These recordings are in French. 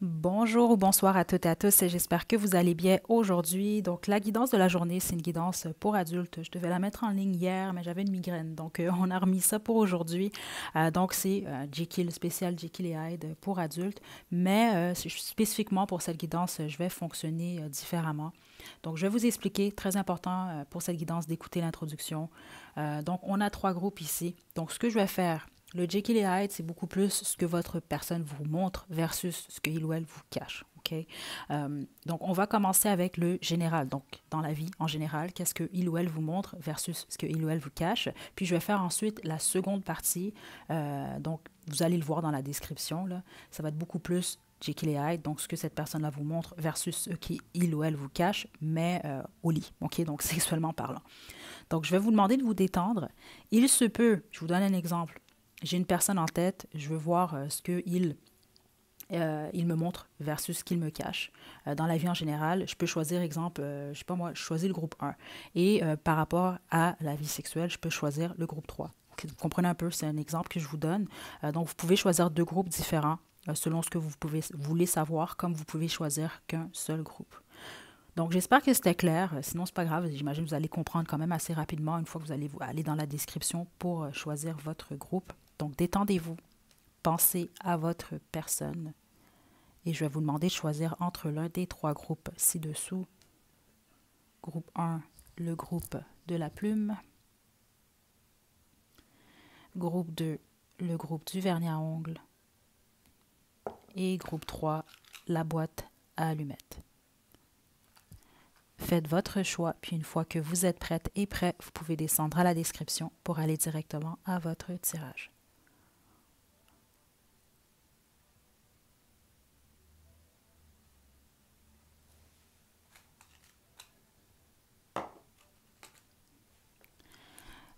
Bonjour ou bonsoir à toutes et à tous, et j'espère que vous allez bien aujourd'hui. Donc, la guidance de la journée, c'est une guidance pour adultes. Je devais la mettre en ligne hier, mais j'avais une migraine, donc on a remis ça pour aujourd'hui. Donc, c'est Jekyll, spécial Jekyll et Hyde pour adultes, mais spécifiquement pour cette guidance, je vais fonctionner différemment. Donc, je vais vous expliquer, très important pour cette guidance, d'écouter l'introduction. Donc, on a trois groupes ici. Donc, ce que je vais faire, le Jekyll et Hyde, c'est beaucoup plus ce que votre personne vous montre versus ce qu'il ou elle vous cache. Okay? Donc, on va commencer avec le général. Donc, dans la vie en général, qu'est-ce qu'il ou elle vous montre versus ce qu'il ou elle vous cache. Puis, je vais faire ensuite la seconde partie. Donc, vous allez le voir dans la description. Là. Ça va être beaucoup plus Jekyll et Hyde, donc ce que cette personne-là vous montre versus ce qu'il ou elle vous cache, mais au lit. OK? Donc, sexuellement parlant. Donc, je vais vous demander de vous détendre. Il se peut, je vous donne un exemple. J'ai une personne en tête, je veux voir ce qu'il il me montre versus ce qu'il me cache. Dans la vie en général, je peux choisir, exemple, je sais pas moi, je choisis le groupe 1. Et par rapport à la vie sexuelle, je peux choisir le groupe 3. Okay, vous comprenez un peu, c'est un exemple que je vous donne. Donc, vous pouvez choisir deux groupes différents selon ce que voulez savoir, comme vous pouvez choisir qu'un seul groupe. Donc, j'espère que c'était clair. Sinon, c'est pas grave. J'imagine que vous allez comprendre quand même assez rapidement une fois que vous allez aller dans la description pour choisir votre groupe. Donc, détendez-vous. Pensez à votre personne. Et je vais vous demander de choisir entre l'un des trois groupes ci-dessous. Groupe 1, le groupe de la plume. Groupe 2, le groupe du vernis à ongles. Et groupe 3, la boîte à allumettes. Faites votre choix, puis une fois que vous êtes prête et prêt, vous pouvez descendre à la description pour aller directement à votre tirage.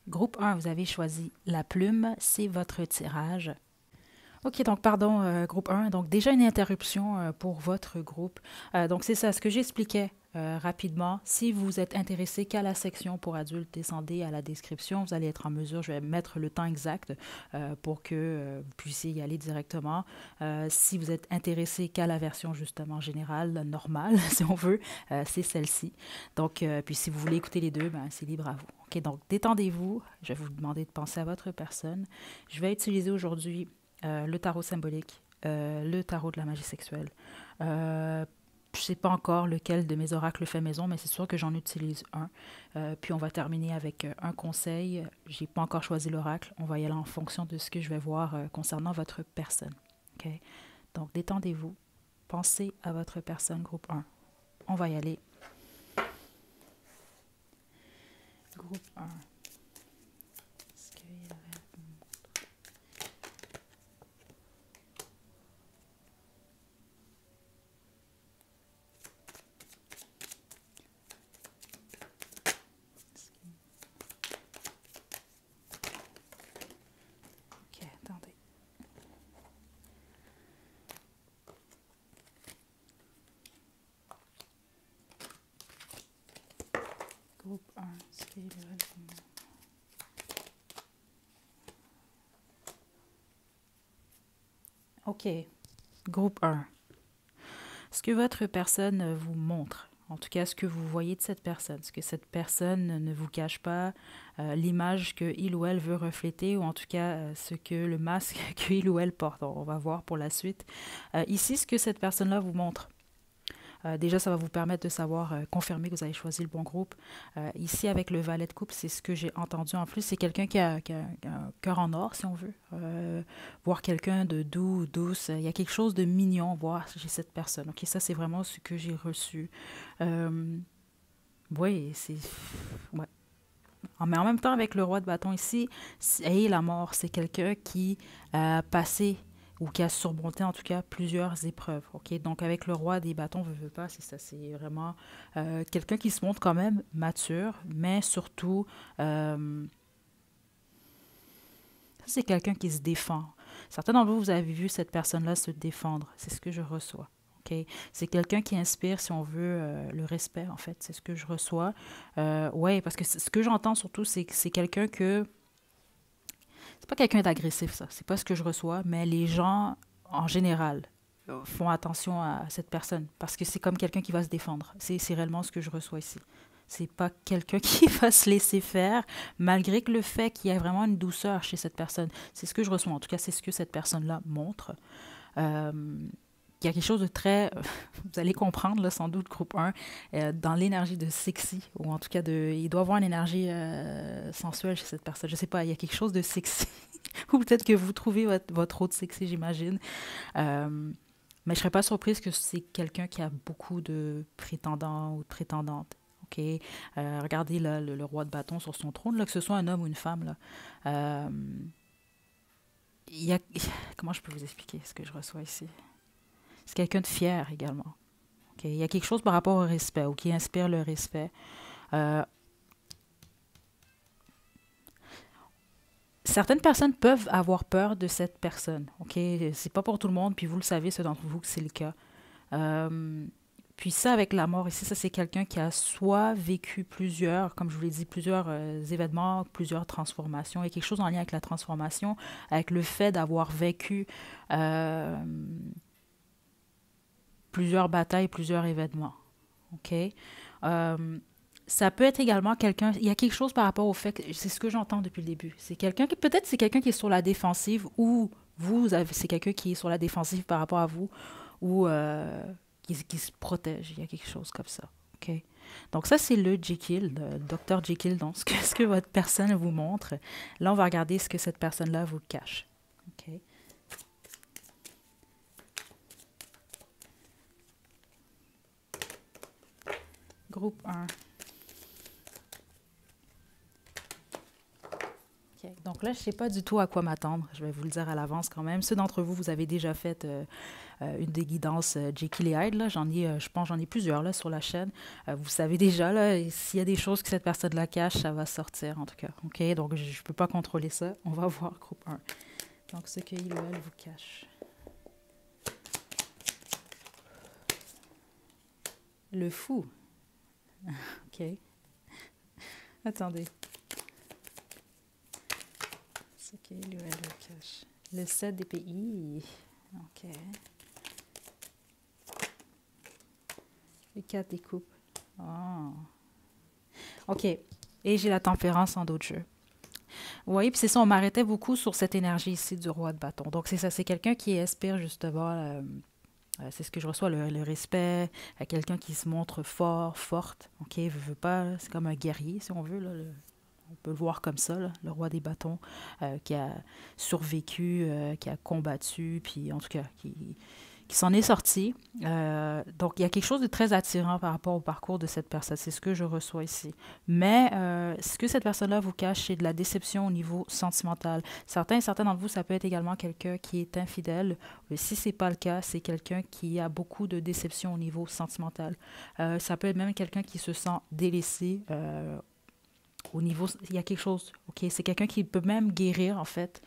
Groupe 1, vous avez choisi la plume, c'est votre tirage. OK, donc pardon, groupe 1. Donc déjà une interruption pour votre groupe. Donc c'est ça, ce que j'expliquais rapidement. Si vous êtes intéressé qu'à la section pour adultes, descendez à la description. Vous allez être en mesure, je vais mettre le temps exact pour que vous puissiez y aller directement. Si vous êtes intéressé qu'à la version justement générale, normale, si on veut, c'est celle-ci. Donc, puis si vous voulez écouter les deux, ben, c'est libre à vous. OK, donc détendez-vous. Je vais vous demander de penser à votre personne. Je vais utiliser aujourd'hui le tarot symbolique, le tarot de la magie sexuelle. Je ne sais pas encore lequel de mes oracles fait maison, mais c'est sûr que j'en utilise un. Puis on va terminer avec un conseil. Je n'ai pas encore choisi l'oracle. On va y aller en fonction de ce que je vais voir concernant votre personne. Okay? Donc détendez-vous. Pensez à votre personne, groupe 1. On va y aller. Groupe 1. Est-ce qu'il y avait... Ok, attendez. Groupe 1, est-ce qu'il y avait... OK. Groupe 1. Ce que votre personne vous montre, en tout cas ce que vous voyez de cette personne, ce que cette personne ne vous cache pas, l'image qu'il ou elle veut refléter, ou en tout cas ce que le masque qu'il ou elle porte. On va voir pour la suite. Ici, ce que cette personne-là vous montre. Déjà, ça va vous permettre de savoir, confirmer que vous avez choisi le bon groupe. Ici, avec le valet de coupe, c'est ce que j'ai entendu en plus. C'est quelqu'un qui a un cœur en or, si on veut. Voir quelqu'un de doux, douce. Il y a quelque chose de mignon, voir chez cette personne. OK, ça, c'est vraiment ce que j'ai reçu. Oui, c'est... Ouais. Mais en même temps, avec le roi de bâton ici, et la mort, c'est quelqu'un qui a passé ou qui a surmonté en tout cas plusieurs épreuves. Okay? Donc avec le roi des bâtons, veut pas, c'est ça, c'est vraiment quelqu'un qui se montre quand même mature, mais surtout, c'est quelqu'un qui se défend. Certains d'entre vous, vous avez vu cette personne-là se défendre, c'est ce que je reçois. Okay? C'est quelqu'un qui inspire, si on veut, le respect, en fait. C'est ce que je reçois. Oui, parce que ce que j'entends surtout, c'est que c'est quelqu'un que... C'est pas quelqu'un d'agressif, ça. C'est pas ce que je reçois, mais les gens, en général, font attention à cette personne parce que c'est comme quelqu'un qui va se défendre. C'est réellement ce que je reçois ici. C'est pas quelqu'un qui va se laisser faire, malgré que le fait qu'il y ait vraiment une douceur chez cette personne. C'est ce que je reçois. En tout cas, c'est ce que cette personne-là montre. Euh, il y a quelque chose de très, vous allez comprendre là, sans doute, groupe 1, dans l'énergie de sexy, ou en tout cas, il doit avoir une énergie sensuelle chez cette personne. Je sais pas, il y a quelque chose de sexy, ou peut-être que vous trouvez votre autre sexy, j'imagine. Euh, mais je serais pas surprise que c'est quelqu'un qui a beaucoup de prétendants ou de prétendantes. OK? Regardez là, le roi de bâton sur son trône, là, que ce soit un homme ou une femme. Là. Euh, il y a... Comment je peux vous expliquer ce que je reçois ici? C'est quelqu'un de fier également. Okay? Il y a quelque chose par rapport au respect ou qui inspire le respect. Euh, Certaines personnes peuvent avoir peur de cette personne. OK? C'est pas pour tout le monde, puis vous le savez, ceux d'entre vous, que c'est le cas. Euh, Puis ça, avec la mort ici, ça c'est quelqu'un qui a soit vécu plusieurs, comme je vous l'ai dit, plusieurs événements, plusieurs transformations, et quelque chose en lien avec la transformation, avec le fait d'avoir vécu euh, plusieurs batailles, plusieurs événements. OK? Euh, Ça peut être également quelqu'un, il y a quelque chose par rapport au fait que, c'est ce que j'entends depuis le début, c'est quelqu'un qui, peut-être c'est quelqu'un qui est sur la défensive, ou c'est quelqu'un qui est sur la défensive par rapport à vous, ou qui se protège. Il y a quelque chose comme ça. OK? Donc, ça, c'est le Jekyll, le Dr. Jekyll, donc ce que votre personne vous montre. Là, on va regarder ce que cette personne-là vous cache. OK? Groupe 1. OK. Donc là, je ne sais pas du tout à quoi m'attendre. Je vais vous le dire à l'avance quand même. Ceux d'entre vous, vous avez déjà fait une des guidances Jekyll et Hyde. Là. J'en ai, je pense, j'en ai plusieurs là, sur la chaîne. Vous savez déjà, là, s'il y a des choses que cette personne-là cache, ça va sortir en tout cas. OK? Donc, je ne peux pas contrôler ça. On va voir groupe 1. Donc, ce qu'il ou elle vous cache. Le fou. OK. Attendez. Ce qu'il ou elle vous cache. Le 7 des pays. OK. Le 4 des coupes. Oh. OK. Et j'ai la tempérance en d'autres jeux. Vous voyez, puis c'est ça, on m'arrêtait beaucoup sur cette énergie ici du roi de bâton. Donc, c'est ça, c'est quelqu'un qui espère justement, c'est ce que je reçois, le respect, quelqu'un qui se montre fort, forte. OK, veut pas, c'est comme un guerrier, si on veut, là, on peut le voir comme ça, là, le roi des bâtons, qui a survécu, qui a combattu, puis en tout cas, qui s'en est sorti. Donc, il y a quelque chose de très attirant par rapport au parcours de cette personne. C'est ce que je reçois ici. Mais ce que cette personne-là vous cache, c'est de la déception au niveau sentimental. Certains d'entre vous, ça peut être également quelqu'un qui est infidèle. Mais si ce n'est pas le cas, c'est quelqu'un qui a beaucoup de déception au niveau sentimental. Ça peut être même quelqu'un qui se sent délaissé au niveau... Il y a quelque chose, OK? C'est quelqu'un qui peut même guérir, en fait,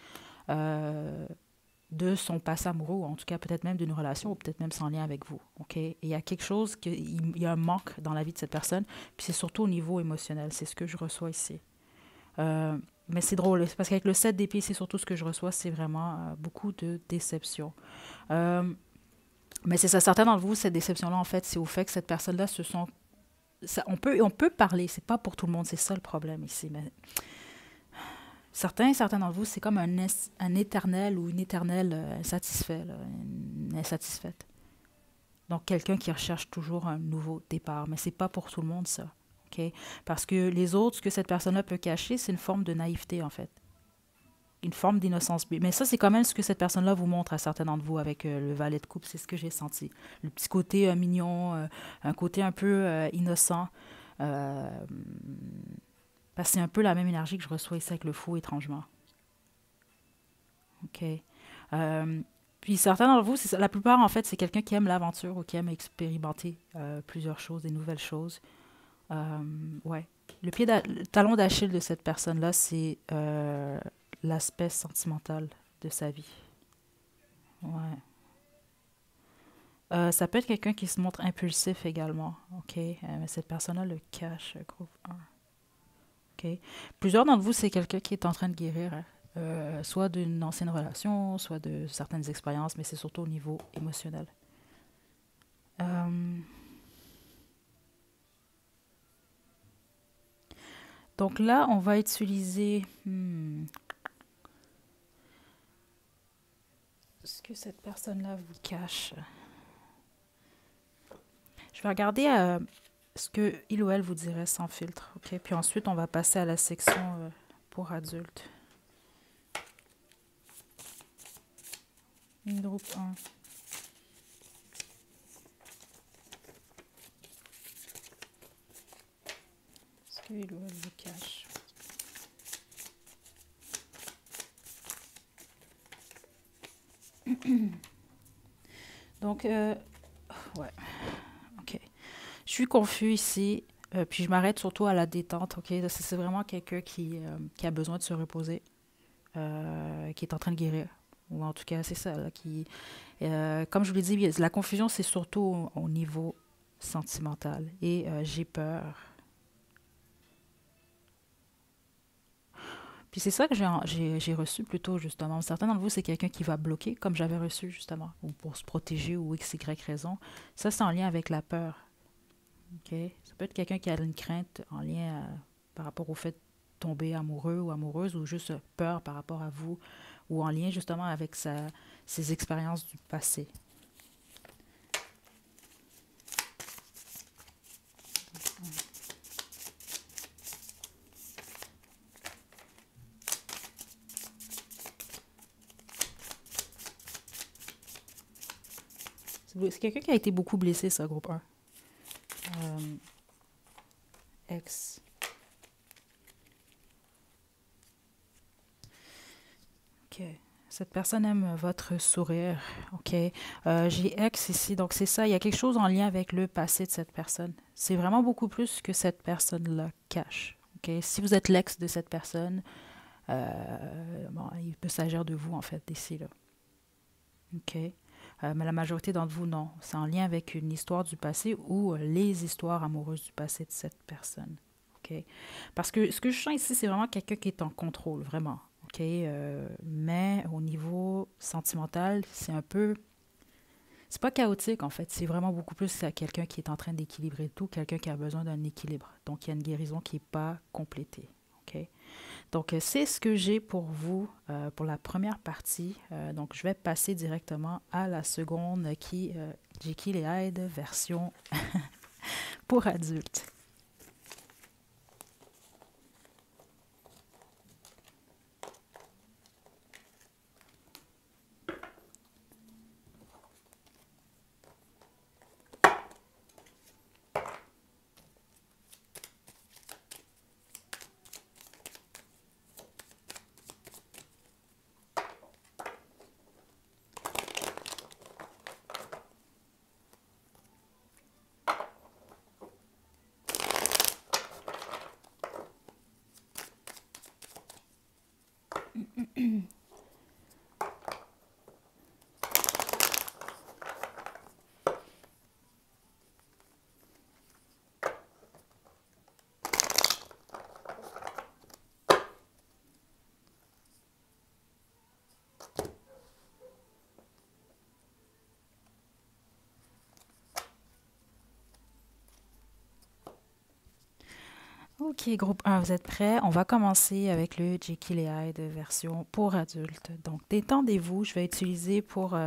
de son passé amoureux, ou en tout cas peut-être même d'une relation, ou peut-être même sans lien avec vous. OK? Et il y a quelque chose, il y a un manque dans la vie de cette personne, puis c'est surtout au niveau émotionnel. C'est ce que je reçois ici. Mais c'est drôle, parce qu'avec le 7 d'épée, c'est surtout ce que je reçois, c'est vraiment beaucoup de déception. Mais c'est ça, certains d'entre vous, cette déception-là, en fait, c'est au fait que cette personne-là se sont... Ça, on peut parler, c'est pas pour tout le monde, c'est ça le problème ici. Mais certains d'entre vous, c'est comme un éternel ou une éternelle insatisfait, là, une insatisfaite. Donc, quelqu'un qui recherche toujours un nouveau départ. Mais c'est pas pour tout le monde, ça. OK? Parce que les autres, ce que cette personne-là peut cacher, c'est une forme de naïveté, en fait. Une forme d'innocence. Mais ça, c'est quand même ce que cette personne-là vous montre à certains d'entre vous avec le valet de coupe. C'est ce que j'ai senti. Le petit côté mignon, un côté un peu innocent. Euh, Parce que c'est un peu la même énergie que je reçois ici avec le fou, étrangement. OK. Euh, Puis certains d'entre vous, la plupart, en fait, c'est quelqu'un qui aime l'aventure ou qui aime expérimenter plusieurs choses, des nouvelles choses. Ouais. Le talon d'Achille de cette personne-là, c'est l'aspect sentimental de sa vie. Ouais. Ça peut être quelqu'un qui se montre impulsif également. OK. Mais cette personne-là le cache, groupe 1. OK. Plusieurs d'entre vous, c'est quelqu'un qui est en train de guérir, hein, soit d'une ancienne relation, soit de certaines expériences, mais c'est surtout au niveau émotionnel. Euh, donc là, on va utiliser ce que cette personne-là vous cache. Je vais regarder ce que il ou elle vous dirait sans filtre, ok? Puis ensuite, on va passer à la section pour adultes. Groupe 1. Ce que il ou elle vous cache. Donc, ouais, ok. Je suis confus ici, puis je m'arrête surtout à la détente, ok? C'est vraiment quelqu'un qui a besoin de se reposer, qui est en train de guérir. Ou en tout cas, c'est ça, là, comme je vous l'ai dit, la confusion, c'est surtout au niveau sentimental. Et j'ai peur. Puis c'est ça que j'ai reçu plutôt, justement. Certains d'entre vous, c'est quelqu'un qui va bloquer, comme j'avais reçu, justement, ou pour se protéger, ou X, Y raison. Ça, c'est en lien avec la peur. OK? Ça peut être quelqu'un qui a une crainte en lien par rapport au fait de tomber amoureux ou amoureuse, ou juste peur par rapport à vous, ou en lien, justement, avec ses expériences du passé. C'est quelqu'un qui a été beaucoup blessé, ça, groupe 1. Ex. OK. Cette personne aime votre sourire. OK. J'ai ex ici, donc c'est ça. Il y a quelque chose en lien avec le passé de cette personne. C'est vraiment beaucoup plus que cette personne-là cache. OK. Si vous êtes l'ex de cette personne, bon, il peut s'agir de vous, en fait, d'ici là. OK. Mais la majorité d'entre vous, non. C'est en lien avec une histoire du passé ou les histoires amoureuses du passé de cette personne. OK? Parce que ce que je sens ici, c'est vraiment quelqu'un qui est en contrôle, vraiment. OK? Mais au niveau sentimental, c'est un peu. C'est pas chaotique, en fait. C'est vraiment beaucoup plus quelqu'un qui est en train d'équilibrer tout, quelqu'un qui a besoin d'un équilibre. Donc, il y a une guérison qui n'est pas complétée. OK? Donc, c'est ce que j'ai pour vous pour la première partie. Donc, je vais passer directement à la seconde qui Jekyll et Hyde version pour adultes. OK, groupe 1, vous êtes prêts? On va commencer avec le Jekyll et Hyde version pour adultes. Donc, détendez-vous. Je vais utiliser pour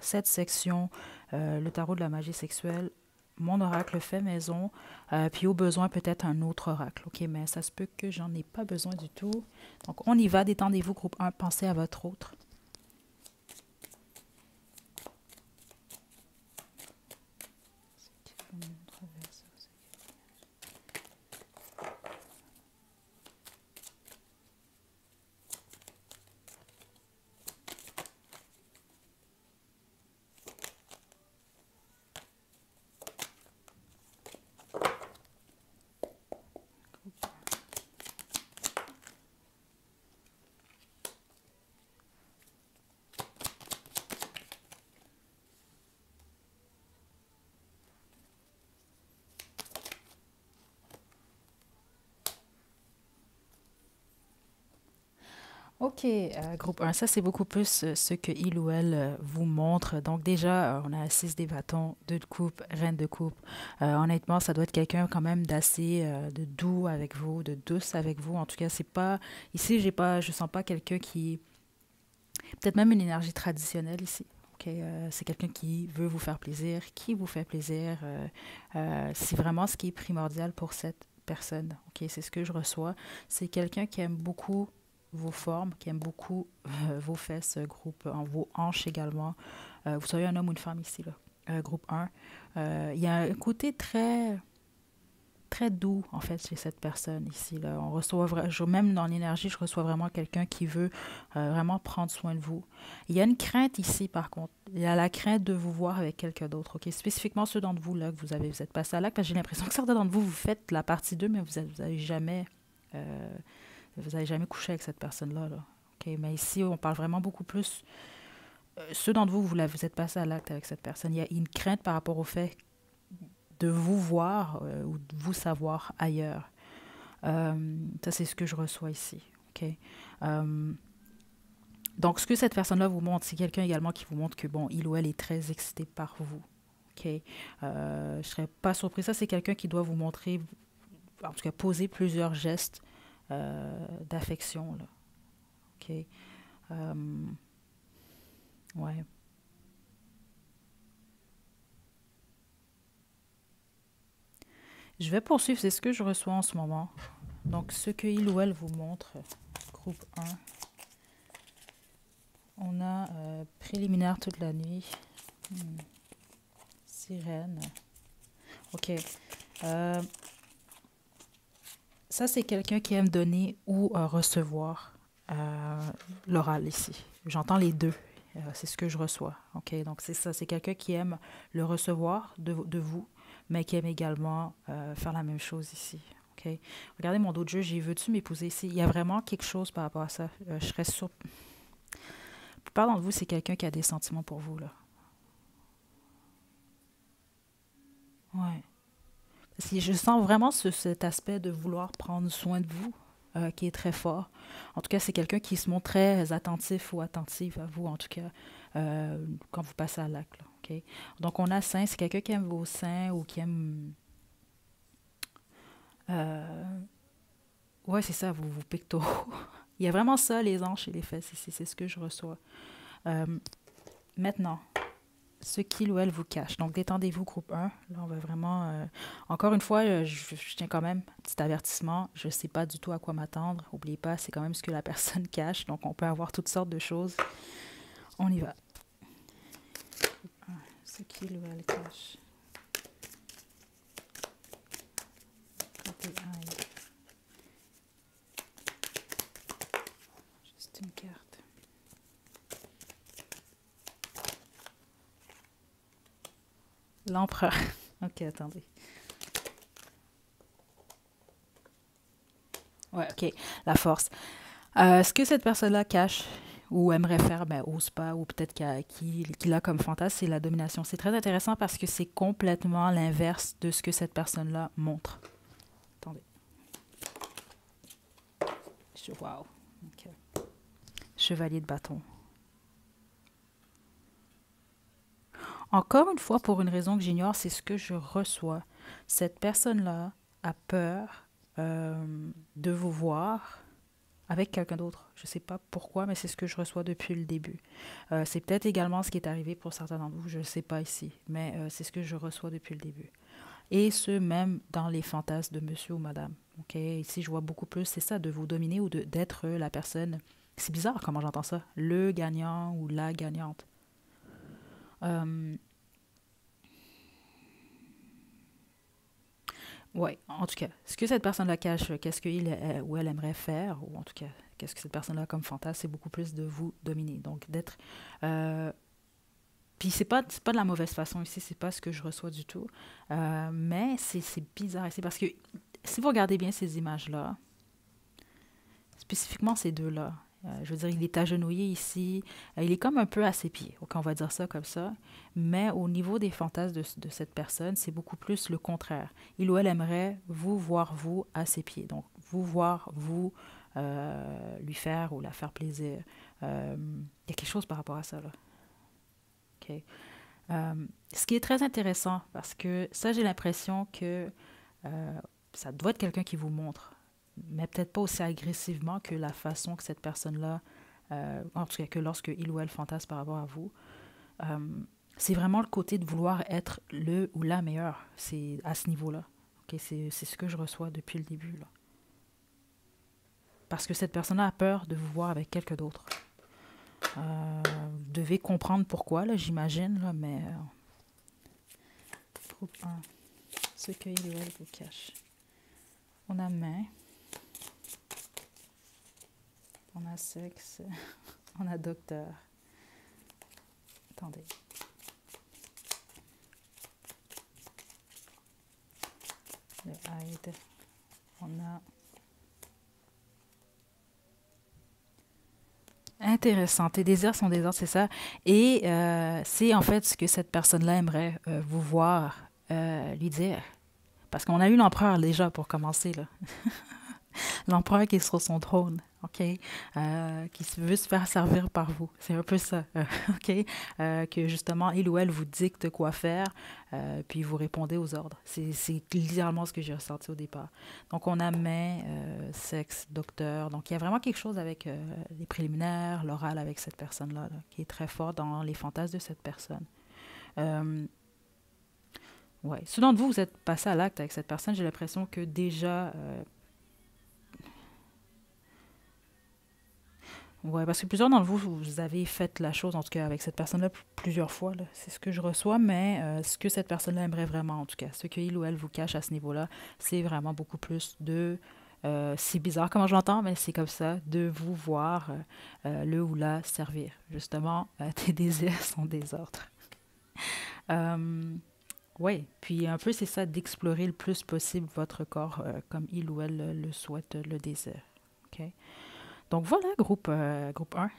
cette section le tarot de la magie sexuelle, mon oracle fait maison, puis au besoin peut-être un autre oracle. OK, mais ça se peut que j'en ai pas besoin du tout. Donc, on y va. Détendez-vous, groupe 1. Pensez à votre autre. Ok, groupe un, ça c'est beaucoup plus ce que il ou elle vous montre. Donc déjà, on a 6 des bâtons, 2 de coupe, reine de coupe. Honnêtement, ça doit être quelqu'un quand même d'assez de doux avec vous, de douce avec vous. En tout cas, c'est pas ici, je sens pas quelqu'un qui peut-être même une énergie traditionnelle ici. Ok, c'est quelqu'un qui veut vous faire plaisir, qui vous fait plaisir. C'est vraiment ce qui est primordial pour cette personne. Ok, c'est ce que je reçois. C'est quelqu'un qui aime beaucoup vos formes, qui aime beaucoup vos fesses, groupe, vos hanches également. Vous soyez un homme ou une femme ici, là. Groupe un. Il y a un côté très doux, en fait, chez cette personne ici. Là. On reçoit même dans l'énergie, je reçois vraiment quelqu'un qui veut vraiment prendre soin de vous. Il y a une crainte ici, par contre. Il y a la crainte de vous voir avec quelqu'un d'autre. Ok, spécifiquement ceux d'entre vous là que vous êtes passé à l'acte, parce que j'ai l'impression que certains d'entre vous, vous faites la partie 2, mais euh, vous avez jamais couché avec cette personne-là. Là. Ok, mais ici, on parle vraiment beaucoup plus. Ceux d'entre vous, vous êtes passé à l'acte avec cette personne. Il y a une crainte par rapport au fait de vous voir ou de vous savoir ailleurs. Ça, c'est ce que je reçois ici. OK? Euh, donc, ce que cette personne-là vous montre, c'est quelqu'un également qui vous montre que, bon, il ou elle est très excité par vous. OK? Je ne serais pas surpris. Ça, c'est quelqu'un qui doit vous montrer, en tout cas, poser plusieurs gestes d'affection. Là. OK? Euh, ouais. Je vais poursuivre. C'est ce que je reçois en ce moment. Donc, ce que il ou elle vous montre, groupe un. On a préliminaire toute la nuit. Hmm. Sirène. OK. Euh, ça, c'est quelqu'un qui aime donner ou recevoir l'oral ici. J'entends les deux. C'est ce que je reçois. OK. Donc, c'est ça. C'est quelqu'un qui aime le recevoir de vous, mais qui aime également faire la même chose ici. OK. Regardez mon dos de jeu. J'ai veux-tu m'épouser ici? Il y a vraiment quelque chose par rapport à ça. Je serais sûre. La plupart d'entre vous, c'est quelqu'un qui a des sentiments pour vous, là. Ouais. Si je sens vraiment cet aspect de vouloir prendre soin de vous qui est très fort. En tout cas, c'est quelqu'un qui se montre très attentif ou attentive à vous, en tout cas, quand vous passez à l'acte. Là, ok? Donc, on a seins, c'est quelqu'un qui aime vos seins ou qui aime... Euh, ouais, c'est ça, vos pectoraux. Il y a vraiment ça, les hanches et les fesses ici, c'est ce que je reçois. Euh, maintenant, ce qu'il ou elle vous cache. Donc, détendez-vous, groupe un. Là, on va vraiment... encore une fois, je tiens quand même, petit avertissement, je ne sais pas du tout à quoi m'attendre. N'oubliez pas, c'est quand même ce que la personne cache. Donc, on peut avoir toutes sortes de choses. On y va. Ce qu'il ou elle cache. Côté aïe. Juste une carte. L'empereur. Ok, attendez. Ouais, ok. La force. Ce que cette personne-là cache ou aimerait faire, mais ose pas, ou peut-être qu'il a comme fantasme, c'est la domination. C'est très intéressant parce que c'est complètement l'inverse de ce que cette personne-là montre. Attendez. Wow. Ok. Chevalier de bâton. Encore une fois, pour une raison que j'ignore, c'est ce que je reçois. Cette personne-là a peur de vous voir avec quelqu'un d'autre. Je ne sais pas pourquoi, mais c'est ce que je reçois depuis le début. C'est peut-être également ce qui est arrivé pour certains d'entre vous, je ne sais pas ici, mais c'est ce que je reçois depuis le début. Et ce, même dans les fantasmes de monsieur ou madame. Ok, ici, je vois beaucoup plus, c'est ça, de vous dominer ou d'être la personne. C'est bizarre comment j'entends ça. Le gagnant ou la gagnante. Euh, ouais, en tout cas, ce que cette personne-là cache, qu'est-ce qu'il ou elle aimerait faire, ou en tout cas, qu'est-ce que cette personne-là comme fantasme, c'est beaucoup plus de vous dominer. Donc, d'être euh, puis c'est pas de la mauvaise façon ici, c'est pas ce que je reçois du tout. Mais c'est bizarre ici parce que si vous regardez bien ces images-là, spécifiquement ces deux-là, je veux dire, il est agenouillé ici, il est comme un peu à ses pieds, ok, on va dire ça comme ça. Mais au niveau des fantasmes de cette personne, c'est beaucoup plus le contraire. Il ou elle aimerait vous voir, vous, à ses pieds. Donc, vous voir, vous, lui faire ou la faire plaisir. Il y a quelque chose par rapport à ça, là. OK? Ce qui est très intéressant, parce que ça, j'ai l'impression que ça doit être quelqu'un qui vous montre, mais peut-être pas aussi agressivement que la façon que cette personne-là, en tout cas que lorsque il ou elle fantasme par rapport à vous, euh, c'est vraiment le côté de vouloir être le ou la meilleure. C'est à ce niveau-là. Okay? C'est ce que je reçois depuis le début, là. Parce que cette personne-là a peur de vous voir avec quelqu'un d'autre. Vous devez comprendre pourquoi, là, j'imagine, là, mais... groupe 1. Ce que il ou elle vous cache. On a main. On a sexe. On a docteur. Attendez. Le aide. On a... Intéressant. Tes désirs sont des ordres, c'est ça. Et c'est en fait ce que cette personne-là aimerait vous voir lui dire. Parce qu'on a eu l'empereur déjà pour commencer, là. L'empereur qui est sur son trône, OK? Qui veut se faire servir par vous. C'est un peu ça, OK? Que justement, il ou elle vous dicte quoi faire, puis vous répondez aux ordres. C'est littéralement ce que j'ai ressenti au départ. Donc, on a main, sexe, docteur. Donc, il y a vraiment quelque chose avec les préliminaires, l'oral avec cette personne-là, là, qui est très fort dans les fantasmes de cette personne. Ouais. Ceux d'entre vous, vous êtes passé à l'acte avec cette personne, j'ai l'impression que déjà... ouais, parce que plusieurs d'entre vous, vous avez fait la chose, en tout cas avec cette personne-là, plusieurs fois. Là. C'est ce que je reçois, mais ce que cette personne-là aimerait vraiment, en tout cas, ce qu'il ou elle vous cache à ce niveau-là, c'est vraiment beaucoup plus de... c'est bizarre comment je l'entends, mais c'est comme ça, de vous voir le ou la servir. Justement, tes désirs sont des ordres. Oui, puis un peu c'est ça, d'explorer le plus possible votre corps comme il ou elle le souhaite, le désire. OK? Donc voilà, groupe 1,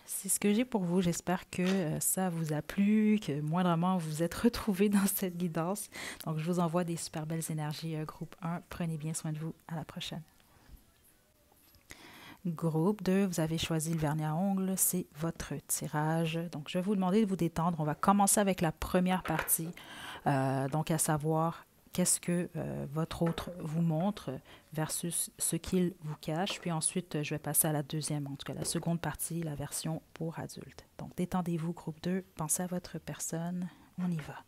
c'est ce que j'ai pour vous. J'espère que ça vous a plu, que moindrement vous vous êtes retrouvés dans cette guidance. Donc je vous envoie des super belles énergies, groupe 1. Prenez bien soin de vous. À la prochaine. Groupe 2, vous avez choisi le vernis à ongles, c'est votre tirage. Donc je vais vous demander de vous détendre. On va commencer avec la première partie, donc à savoir qu'est-ce que votre autre vous montre versus ce qu'il vous cache. Puis ensuite, je vais passer à la deuxième, en tout cas la seconde partie, la version pour adultes. Donc détendez-vous, groupe 2, pensez à votre personne, on y va.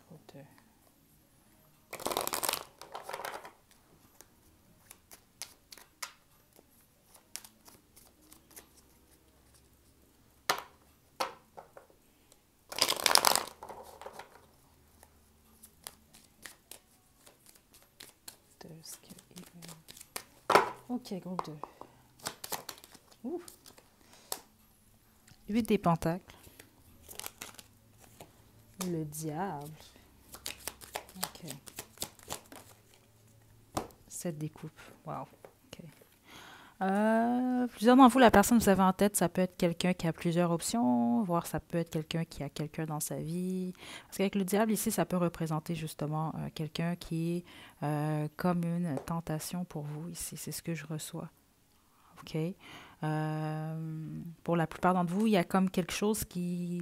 Groupe 2. Ok, groupe 2. Ouh. 8 des pentacles. Le diable. Ok. 7 des coupes. Wow. Ok. Plusieurs d'entre vous, la personne que vous avez en tête, ça peut être quelqu'un qui a plusieurs options, voire ça peut être quelqu'un qui a quelqu'un dans sa vie. Parce qu'avec le diable ici, ça peut représenter justement quelqu'un qui est comme une tentation pour vous ici. C'est ce que je reçois. OK? Pour la plupart d'entre vous, il y a comme quelque chose qui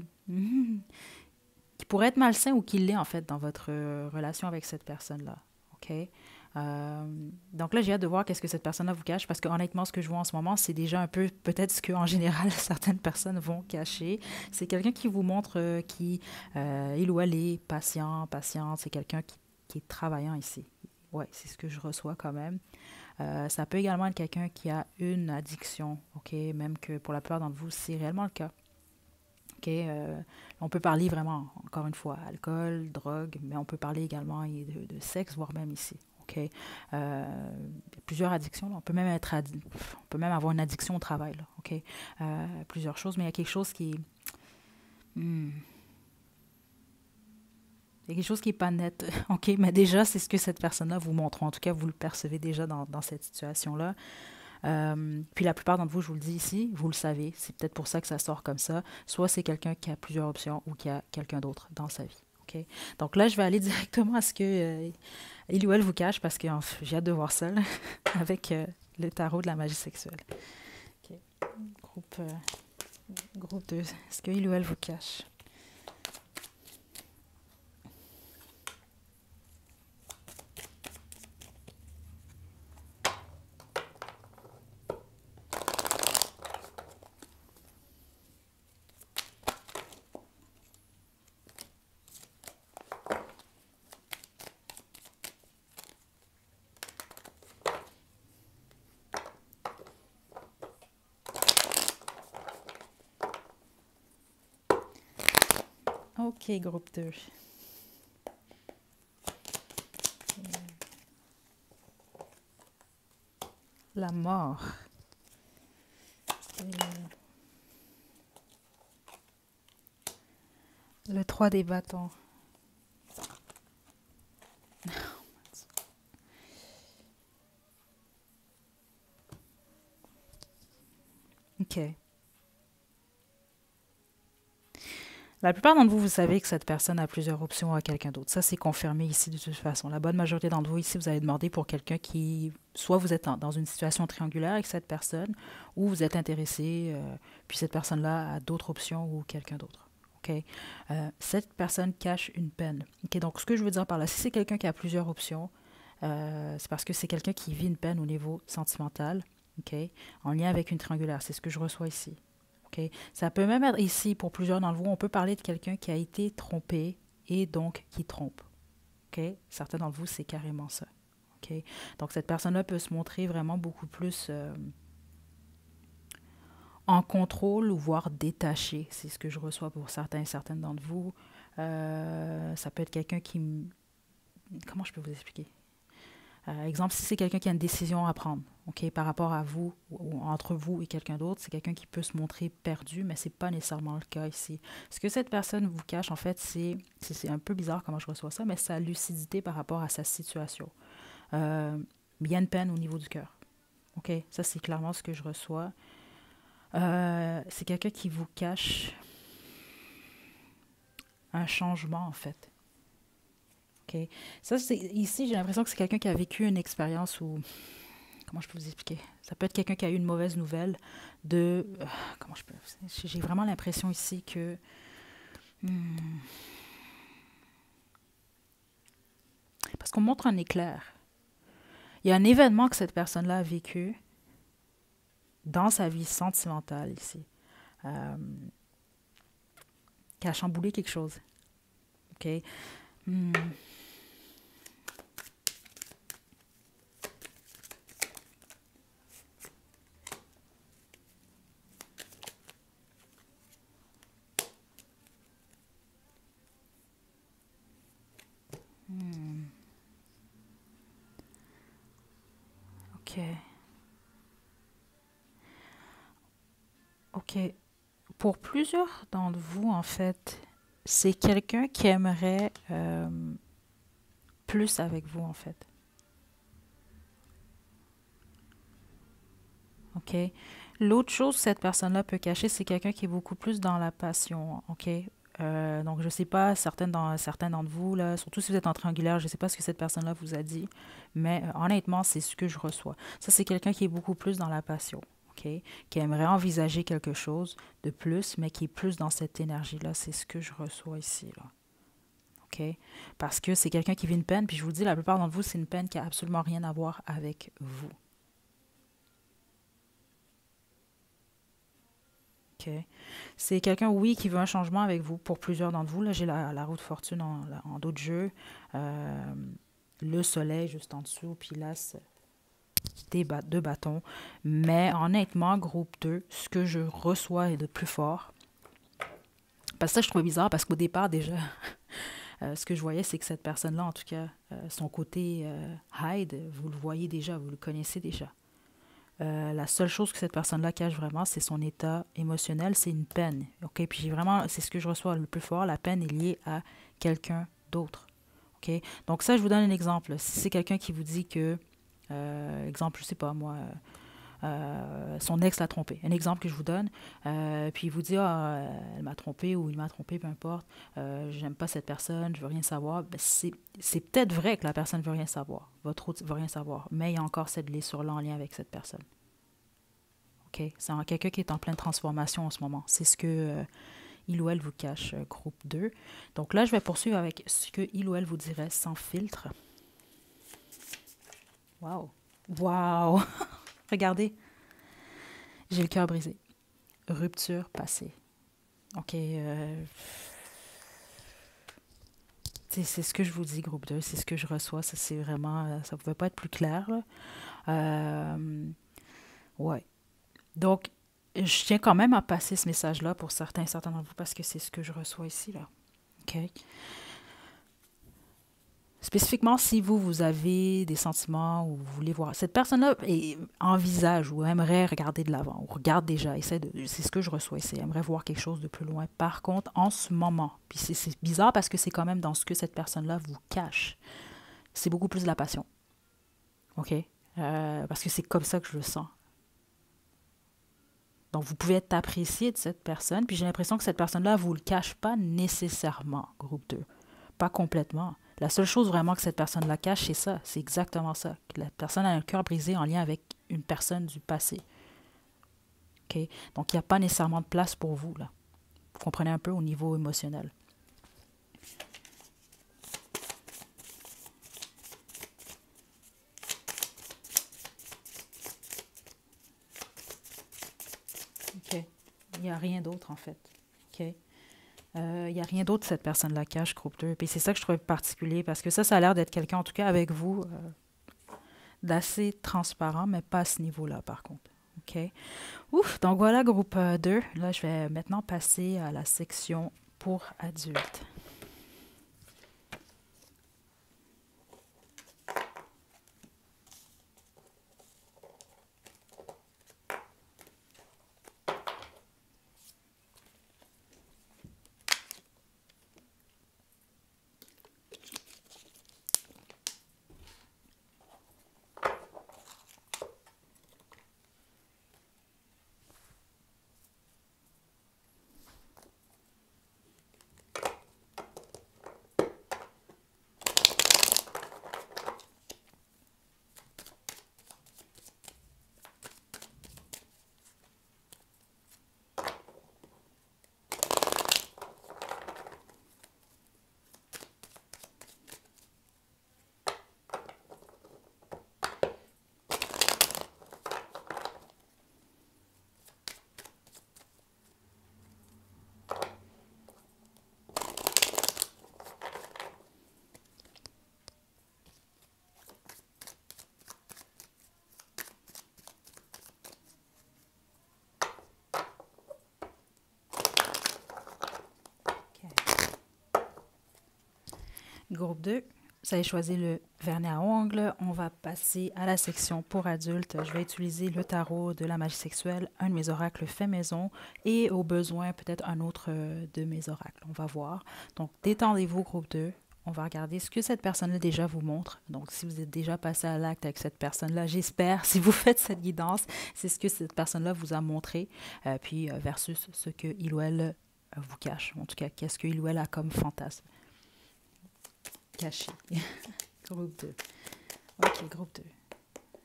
pourrait être malsain ou qui l'est en fait dans votre relation avec cette personne-là. OK? Donc là, j'ai hâte de voir qu'est-ce que cette personne-là vous cache parce que honnêtement, ce que je vois en ce moment, c'est déjà un peu peut-être ce qu'en général certaines personnes vont cacher. C'est quelqu'un qui vous montre il ou elle est patient, patiente. C'est quelqu'un qui est travaillant ici. Ouais, c'est ce que je reçois quand même. Ça peut également être quelqu'un qui a une addiction, OK? Même que pour la plupart d'entre vous, c'est réellement le cas. OK? On peut parler vraiment, encore une fois, alcool, drogue, mais on peut parler également de sexe, voire même ici. OK? Plusieurs addictions. Là. On peut même on peut même avoir une addiction au travail. Là, OK? Plusieurs choses, mais il y a quelque chose qui est... Il y a quelque chose qui n'est pas net. OK, mais déjà, c'est ce que cette personne-là vous montre. En tout cas, vous le percevez déjà dans cette situation-là. Puis la plupart d'entre vous, je vous le dis ici, vous le savez. C'est peut-être pour ça que ça sort comme ça. Soit c'est quelqu'un qui a plusieurs options ou qui a quelqu'un d'autre dans sa vie. OK? Donc là, je vais aller directement à ce que il ou elle vous cache parce que j'ai hâte de voir ça là, avec le tarot de la magie sexuelle. OK. Groupe 2. Est-ce que il ou elle vous cache? OK, groupe 2. La mort. Le 3 des bâtons. OK. La plupart d'entre vous, vous savez que cette personne a plusieurs options à quelqu'un d'autre. Ça, c'est confirmé ici de toute façon. La bonne majorité d'entre vous ici, vous avez demandé pour quelqu'un qui, soit vous êtes dans une situation triangulaire avec cette personne, ou vous êtes intéressé, puis cette personne-là a d'autres options ou quelqu'un d'autre. OK? Cette personne cache une peine. OK? Donc, ce que je veux dire par là, si c'est quelqu'un qui a plusieurs options, c'est parce que c'est quelqu'un qui vit une peine au niveau sentimental, OK? En lien avec une triangulaire. C'est ce que je reçois ici. Okay? Ça peut même être ici, pour plusieurs d'entre vous, on peut parler de quelqu'un qui a été trompé et donc qui trompe. Okay? Certains d'entre vous, c'est carrément ça. Okay? Donc, cette personne-là peut se montrer vraiment beaucoup plus en contrôle ou voire détachée. C'est ce que je reçois pour certains et certaines d'entre vous. Ça peut être quelqu'un qui... Comment je peux vous expliquer? Exemple, si c'est quelqu'un qui a une décision à prendre, OK, par rapport à vous ou entre vous et quelqu'un d'autre, c'est quelqu'un qui peut se montrer perdu, mais ce n'est pas nécessairement le cas ici. Ce que cette personne vous cache, en fait, c'est un peu bizarre comment je reçois ça, mais sa lucidité par rapport à sa situation. Il y a une peine au niveau du cœur. OK, ça, c'est clairement ce que je reçois. C'est quelqu'un qui vous cache un changement, en fait. OK. Ça, ici, j'ai l'impression que c'est quelqu'un qui a vécu une expérience où... Comment je peux vous expliquer? Ça peut être quelqu'un qui a eu une mauvaise nouvelle de... comment je peux... J'ai vraiment l'impression ici que... parce qu'on montre un éclair. Il y a un événement que cette personne-là a vécu dans sa vie sentimentale ici, qui a chamboulé quelque chose. OK? OK. OK. Pour plusieurs d'entre vous, en fait, c'est quelqu'un qui aimerait plus avec vous, en fait. OK? L'autre chose que cette personne-là peut cacher, c'est quelqu'un qui est beaucoup plus dans la passion. OK? Donc, je ne sais pas, certains d'entre vous, là, surtout si vous êtes en triangulaire, je ne sais pas ce que cette personne-là vous a dit, mais honnêtement, c'est ce que je reçois. Ça, c'est quelqu'un qui est beaucoup plus dans la passion. OK? Qui aimerait envisager quelque chose de plus, mais qui est plus dans cette énergie-là. C'est ce que je reçois ici, là. OK? Parce que c'est quelqu'un qui vit une peine, puis je vous dis, la plupart d'entre vous, c'est une peine qui n'a absolument rien à voir avec vous. OK. C'est quelqu'un, oui, qui veut un changement avec vous. Pour plusieurs d'entre vous, là, j'ai la roue de fortune en d'autres jeux. Le soleil juste en dessous, puis là, deux bâtons. Mais honnêtement, groupe 2, ce que je reçois est de plus fort. Parce que ça, je trouve bizarre, parce qu'au départ, déjà, ce que je voyais, c'est que cette personne-là, en tout cas, son côté hide, vous le voyez déjà, vous le connaissez déjà. La seule chose que cette personne-là cache vraiment, c'est son état émotionnel, c'est une peine. OK? Puis j'ai vraiment, c'est ce que je reçois le plus fort, la peine est liée à quelqu'un d'autre. OK? Donc ça, je vous donne un exemple. Si c'est quelqu'un qui vous dit que, exemple, je sais pas moi, son ex l'a trompé. Un exemple que je vous donne. Puis il vous dit, ah, elle m'a trompé ou il m'a trompé, peu importe. J'aime pas cette personne, je veux rien savoir. Ben, c'est peut-être vrai que la personne veut rien savoir. Votre autre veut rien savoir. Mais il y a encore cette blessure-là en lien avec cette personne. OK? C'est quelqu'un qui est en pleine transformation en ce moment. C'est ce que il ou elle vous cache, groupe 2. Donc là, je vais poursuivre avec ce que il ou elle vous dirait sans filtre. Wow! Wow! Regardez, j'ai le cœur brisé. Rupture passée. OK. C'est ce que je vous dis, groupe 2. C'est ce que je reçois. Ça, c'est vraiment... ça ne pouvait pas être plus clair, là. Ouais. Donc, je tiens quand même à passer ce message-là pour certains d'entre vous parce que c'est ce que je reçois ici, là. OK? Spécifiquement, si vous avez des sentiments ou vous voulez voir, cette personne-là envisage ou aimerait regarder de l'avant, ou regarde déjà, c'est ce que je reçois ici, aimerait voir quelque chose de plus loin. Par contre, en ce moment, puis c'est bizarre parce que c'est quand même dans ce que cette personne-là vous cache, c'est beaucoup plus de la passion. OK? Parce que c'est comme ça que je le sens. Donc, vous pouvez être apprécié de cette personne, puis j'ai l'impression que cette personne-là ne vous le cache pas nécessairement, groupe 2. Pas complètement. La seule chose vraiment que cette personne-là cache, c'est ça. C'est exactement ça. Que la personne a un cœur brisé en lien avec une personne du passé. OK? Donc, il n'y a pas nécessairement de place pour vous, là. Vous comprenez un peu au niveau émotionnel. OK? Il n'y a rien d'autre, en fait. OK? Il n'y a rien d'autre cette personne-là cache, groupe 2. Puis c'est ça que je trouvais particulier, parce que ça a l'air d'être quelqu'un, en tout cas avec vous, d'assez transparent, mais pas à ce niveau-là, par contre. OK? Ouf! Donc voilà, groupe 2. Là, je vais maintenant passer à la section pour adultes. Groupe 2, vous avez choisi le vernis à ongles. On va passer à la section pour adultes. Je vais utiliser le tarot de la magie sexuelle, un de mes oracles fait maison et au besoin peut-être un autre de mes oracles. On va voir. Donc, détendez-vous, groupe 2. On va regarder ce que cette personne-là déjà vous montre. Donc, si vous êtes déjà passé à l'acte avec cette personne-là, j'espère, si vous faites cette guidance, c'est ce que cette personne-là vous a montré, puis versus ce que il ou elle vous cache. En tout cas, qu'est-ce qu'il ou elle a comme fantasme caché. Groupe 2. OK, groupe 2.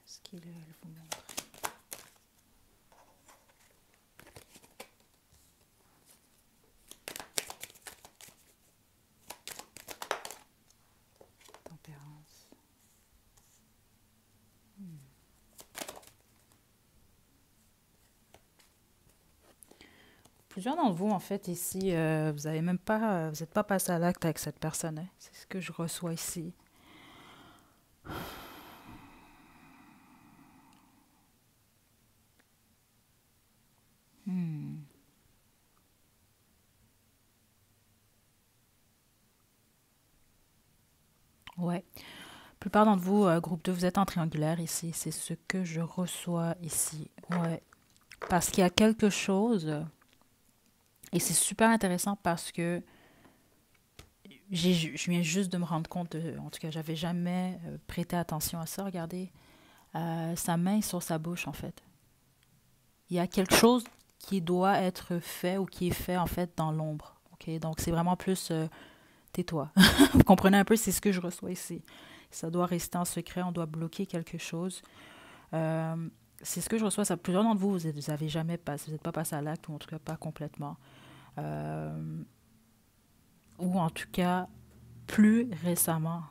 Ce qu'il vous montre. Tempérance. Plusieurs d'entre vous, en fait, ici, vous avez même pas, vous n'êtes pas passé à l'acte avec cette personne. Hein. C'est ce que je reçois ici. Ouais. La plupart d'entre vous, groupe 2, vous êtes en triangulaire ici. C'est ce que je reçois ici. Ouais. Parce qu'il y a quelque chose, et c'est super intéressant parce que je viens juste de me rendre compte, en tout cas, j'avais jamais prêté attention à ça. Regardez, sa main est sur sa bouche, en fait. il y a quelque chose qui doit être fait ou qui est fait en fait dans l'ombre. OK? Donc c'est vraiment plus tais-toi. Vous comprenez un peu, c'est ce que je reçois ici. Ça doit rester en secret, on doit bloquer quelque chose. Euh, c'est ce que je reçois. Ça, plusieurs d'entre vous, vous avez jamais passé, vous n'êtes pas passé à l'acte, ou en tout cas pas complètement. Euh, ou en tout cas, plus récemment,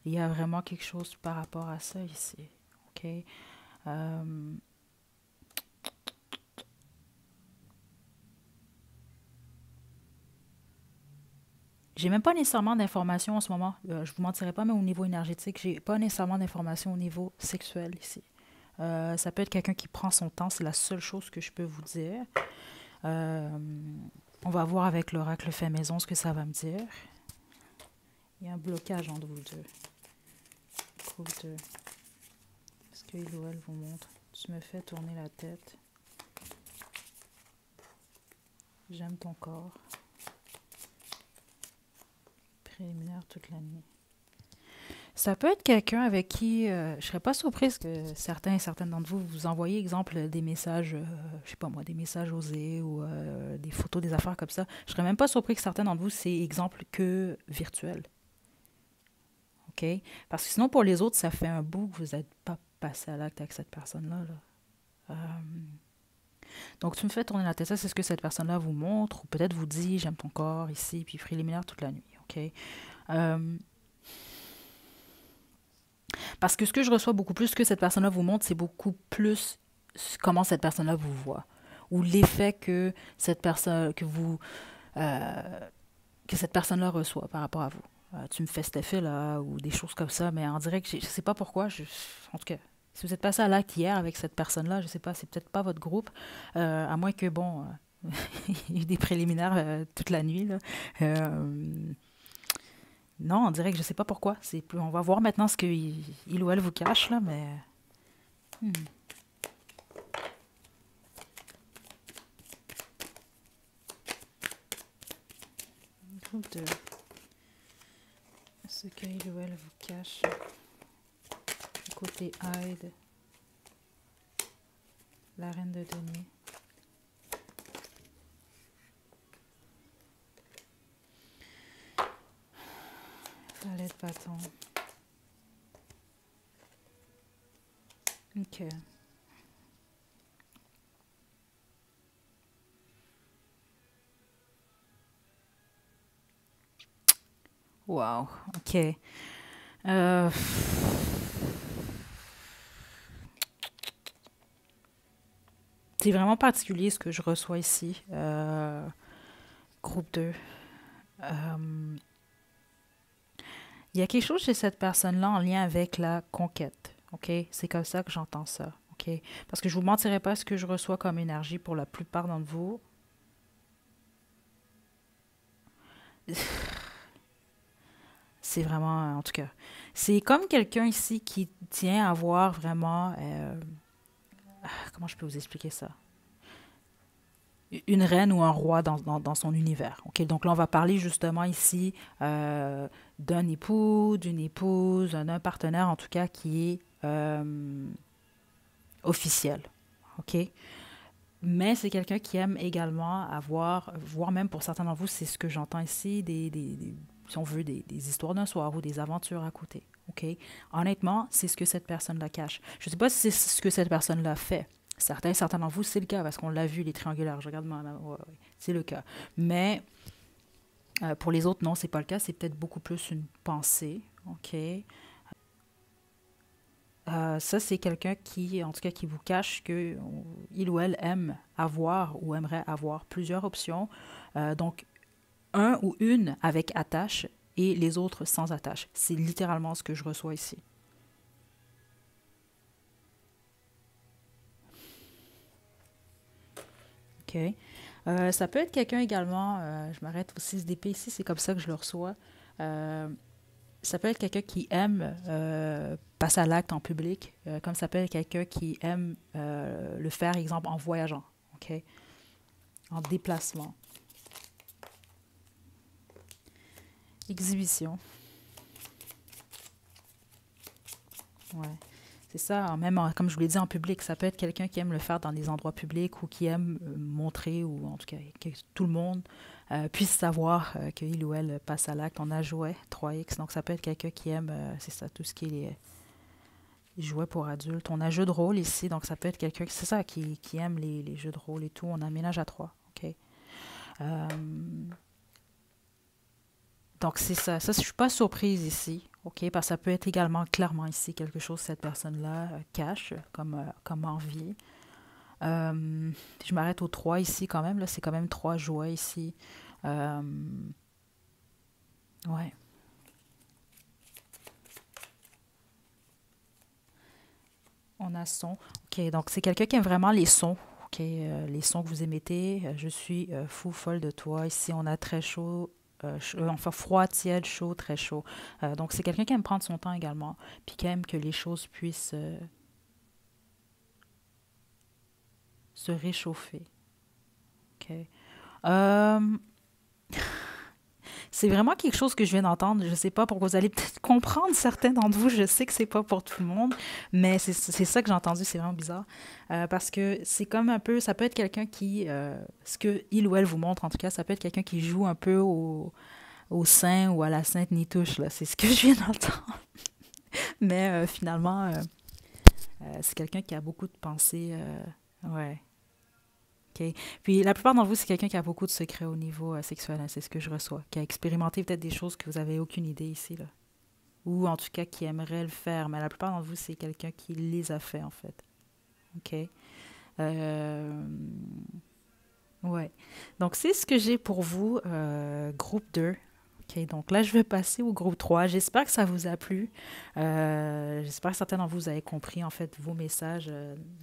il y a vraiment quelque chose par rapport à ça ici. OK? Euh, j'ai même pas nécessairement d'informations en ce moment. Je vous mentirai pas, mais au niveau énergétique, j'ai pas nécessairement d'informations au niveau sexuel ici. Ça peut être quelqu'un qui prend son temps, c'est la seule chose que je peux vous dire. Euh, on va voir avec l'oracle fait maison ce que ça va me dire. Il y a un blocage entre vous deux. Groupe 2. Est-ce que il ou elle vous montre? Tu me fais tourner la tête. J'aime ton corps. Préliminaire toute la nuit. Ça peut être quelqu'un avec qui je serais pas surprise que certains et certaines d'entre vous vous envoyez, exemple, des messages, je sais pas moi, des messages osés ou des photos, des affaires comme ça. Je serais même pas surpris que certains d'entre vous, c'est exemple que virtuel. OK? Parce que sinon, pour les autres, ça fait un bout que vous n'êtes pas passé à l'acte avec cette personne-là. Là. Donc, tu me fais tourner la tête. Ça, c'est ce que cette personne-là vous montre. Ou peut-être vous dit, j'aime ton corps ici, puis préliminaire toute la nuit. OK? Euh, Parce que ce que je reçois beaucoup plus, ce que cette personne-là vous montre, c'est beaucoup plus comment cette personne-là vous voit. Ou l'effet que cette personne, euh, que cette personne-là reçoit par rapport à vous. Tu me fais cet effet-là, ou des choses comme ça, mais en direct, je ne sais pas pourquoi. En tout cas, si vous êtes passé à l'acte hier avec cette personne-là, je ne sais pas, c'est peut-être pas votre groupe, à moins que, bon, il y ait eu des préliminaires toute la nuit, là. Non, on dirait que je sais pas pourquoi. On va voir maintenant ce qu'il il ou elle vous cache, là, mais. Hmm. Groupe de. Ce qu'il ou elle vous cache. Côté Hyde. La reine de denier. Valet de bâton. Ok. Wow. Ok. Euh, c'est vraiment particulier ce que je reçois ici. Groupe 2. Il y a quelque chose chez cette personne-là en lien avec la conquête. OK? C'est comme ça que j'entends ça. OK? Parce que je ne vous mentirai pas ce que je reçois comme énergie pour la plupart d'entre vous. C'est vraiment, en tout cas, c'est comme quelqu'un ici qui tient à voir vraiment, comment je peux vous expliquer ça? Une reine ou un roi dans son univers. Ok, donc là, on va parler justement ici d'un époux, d'une épouse, d'un partenaire en tout cas qui est officiel. Ok, mais c'est quelqu'un qui aime également avoir, voire même pour certains d'entre vous, c'est ce que j'entends ici, si on veut, des histoires d'un soir ou des aventures à côté. OK? Honnêtement, c'est ce que cette personne-là cache. Je ne sais pas si c'est ce que cette personne-là fait. Certains d'entre vous, c'est le cas, parce qu'on l'a vu, les triangulaires. Je regarde, c'est le cas. Mais pour les autres, non, c'est pas le cas. C'est peut-être beaucoup plus une pensée. OK? Ça, c'est quelqu'un qui, en tout cas, qui vous cache que il ou elle aime avoir ou aimerait avoir plusieurs options. Donc, un ou une avec attache et les autres sans attache. C'est littéralement ce que je reçois ici. OK. Ça peut être quelqu'un également, je m'arrête au 6 d'épée ici, c'est comme ça que je le reçois. Euh, Ça peut être quelqu'un qui aime passer à l'acte en public, comme ça peut être quelqu'un qui aime le faire, exemple, en voyageant, OK? En déplacement. Exhibition. Ouais. C'est ça, même comme je vous l'ai dit en public, ça peut être quelqu'un qui aime le faire dans des endroits publics ou qui aime montrer, ou en tout cas que tout le monde puisse savoir qu'il ou elle passe à l'acte. On a jouet 3X, donc ça peut être quelqu'un qui aime, c'est ça, tout ce qui est les jouets pour adultes. On a jeux de rôle ici, donc ça peut être quelqu'un, c'est ça, qui aime les jeux de rôle et tout. On a ménage à trois, ok? Euh, donc c'est ça. Ça, je suis pas surprise ici, ok? Parce que ça peut être également clairement ici quelque chose que cette personne-là cache comme envie. Euh, je m'arrête au 3 ici quand même, là, c'est quand même 3 jouets ici. Euh, ouais. On a son. OK, donc c'est quelqu'un qui aime vraiment les sons. OK, les sons que vous émettez. Je suis fou, folle de toi. Ici, on a très chaud, enfin froid, tiède, chaud, très chaud. Donc c'est quelqu'un qui aime prendre son temps également, puis qui aime que les choses puissent se réchauffer. OK. Euh, C'est vraiment quelque chose que je viens d'entendre. Je ne sais pas pourquoi vous allez peut-être comprendre certains d'entre vous. Je sais que c'est pas pour tout le monde, mais c'est ça que j'ai entendu. C'est vraiment bizarre. Parce que c'est comme un peu, ça peut être quelqu'un qui, ce que il ou elle vous montre en tout cas, ça peut être quelqu'un qui joue un peu au saint ou à la sainte nitouche, là. C'est ce que je viens d'entendre. Mais finalement, c'est quelqu'un qui a beaucoup de pensées. Ouais. OK. Puis la plupart d'entre vous, c'est quelqu'un qui a beaucoup de secrets au niveau sexuel, hein, c'est ce que je reçois, qui a expérimenté peut-être des choses que vous avez aucune idée ici, là. Ou en tout cas qui aimerait le faire, mais la plupart d'entre vous, c'est quelqu'un qui les a fait, en fait. OK? Euh, ouais. Donc, c'est ce que j'ai pour vous, groupe 2. OK, donc là, je vais passer au groupe 3. J'espère que ça vous a plu. J'espère que certains d'entre vous avez compris, en fait, vos messages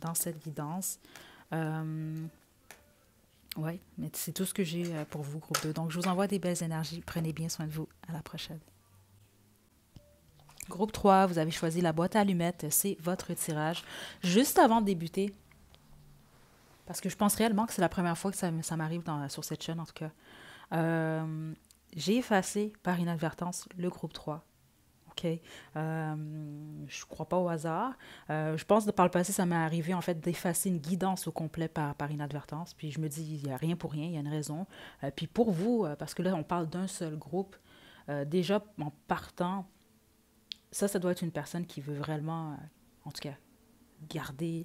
dans cette guidance. Euh, Oui, mais c'est tout ce que j'ai pour vous, groupe 2. Donc, je vous envoie des belles énergies. Prenez bien soin de vous. À la prochaine. Groupe 3, vous avez choisi la boîte à allumettes. C'est votre tirage. Juste avant de débuter, parce que je pense réellement que c'est la première fois que ça m'arrive sur cette chaîne, en tout cas, euh, j'ai effacé par inadvertance le groupe 3. OK. Je crois pas au hasard. Je pense que par le passé, ça m'est arrivé en fait d'effacer une guidance au complet par inadvertance. Puis je me dis, il n'y a rien pour rien, il y a une raison. Puis pour vous, parce que là, on parle d'un seul groupe, déjà en partant, ça doit être une personne qui veut vraiment, en tout cas, garder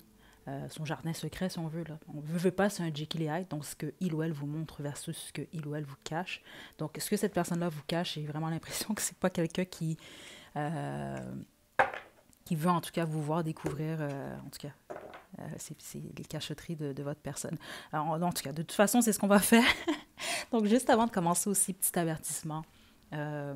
son jardin secret, si on veut. Là. On veut pas, c'est un Jekyll et Hyde, donc ce que il ou elle vous montre versus ce que il ou elle vous cache. Donc, ce que cette personne-là vous cache, j'ai vraiment l'impression que c'est pas quelqu'un euh, qui veut en tout cas vous voir découvrir, en tout cas, c'est les cachotteries de votre personne. Alors, en tout cas, de toute façon, c'est ce qu'on va faire. Donc, juste avant de commencer aussi, petit avertissement. Euh,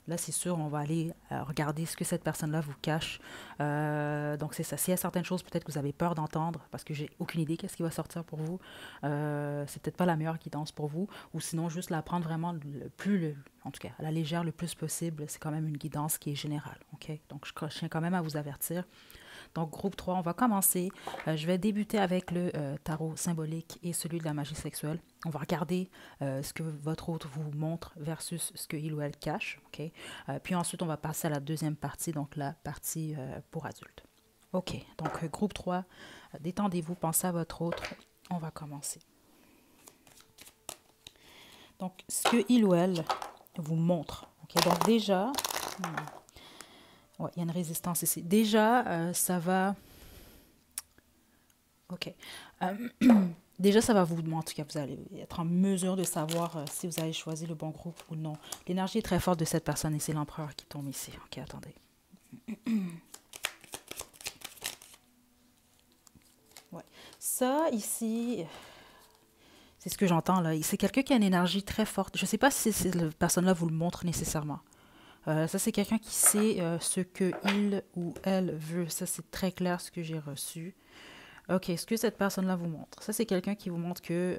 Là, c'est sûr, on va aller regarder ce que cette personne-là vous cache. Donc, c'est ça. S'il y a certaines choses, peut-être que vous avez peur d'entendre, parce que j'ai aucune idée qu'est-ce qui va sortir pour vous. C'est peut-être pas la meilleure guidance pour vous. Ou sinon, juste la prendre vraiment en tout cas, à la légère le plus possible. C'est quand même une guidance qui est générale. OK? Donc, je tiens quand même à vous avertir. Donc, groupe 3, on va commencer. Je vais débuter avec le tarot symbolique et celui de la magie sexuelle. On va regarder ce que votre autre vous montre versus ce qu'il ou elle cache. OK? Puis ensuite, on va passer à la deuxième partie, donc la partie pour adultes. OK, donc groupe 3, détendez-vous, pensez à votre autre. On va commencer. Donc, ce que il ou elle vous montre. OK? Donc déjà, ouais, il y a une résistance ici. Déjà, ça va... OK. Euh, déjà, ça va vous... En tout cas, vous allez être en mesure de savoir si vous avez choisi le bon groupe ou non. L'énergie est très forte de cette personne et c'est l'empereur qui tombe ici. OK, attendez. Ouais. Ça, ici, c'est ce que j'entends là. C'est quelqu'un qui a une énergie très forte. Je ne sais pas si cette personne-là vous le montre nécessairement. Ça, c'est quelqu'un qui sait ce que il ou elle veut. Ça, c'est très clair ce que j'ai reçu. OK, ce que cette personne-là vous montre. Ça, c'est quelqu'un qui vous montre que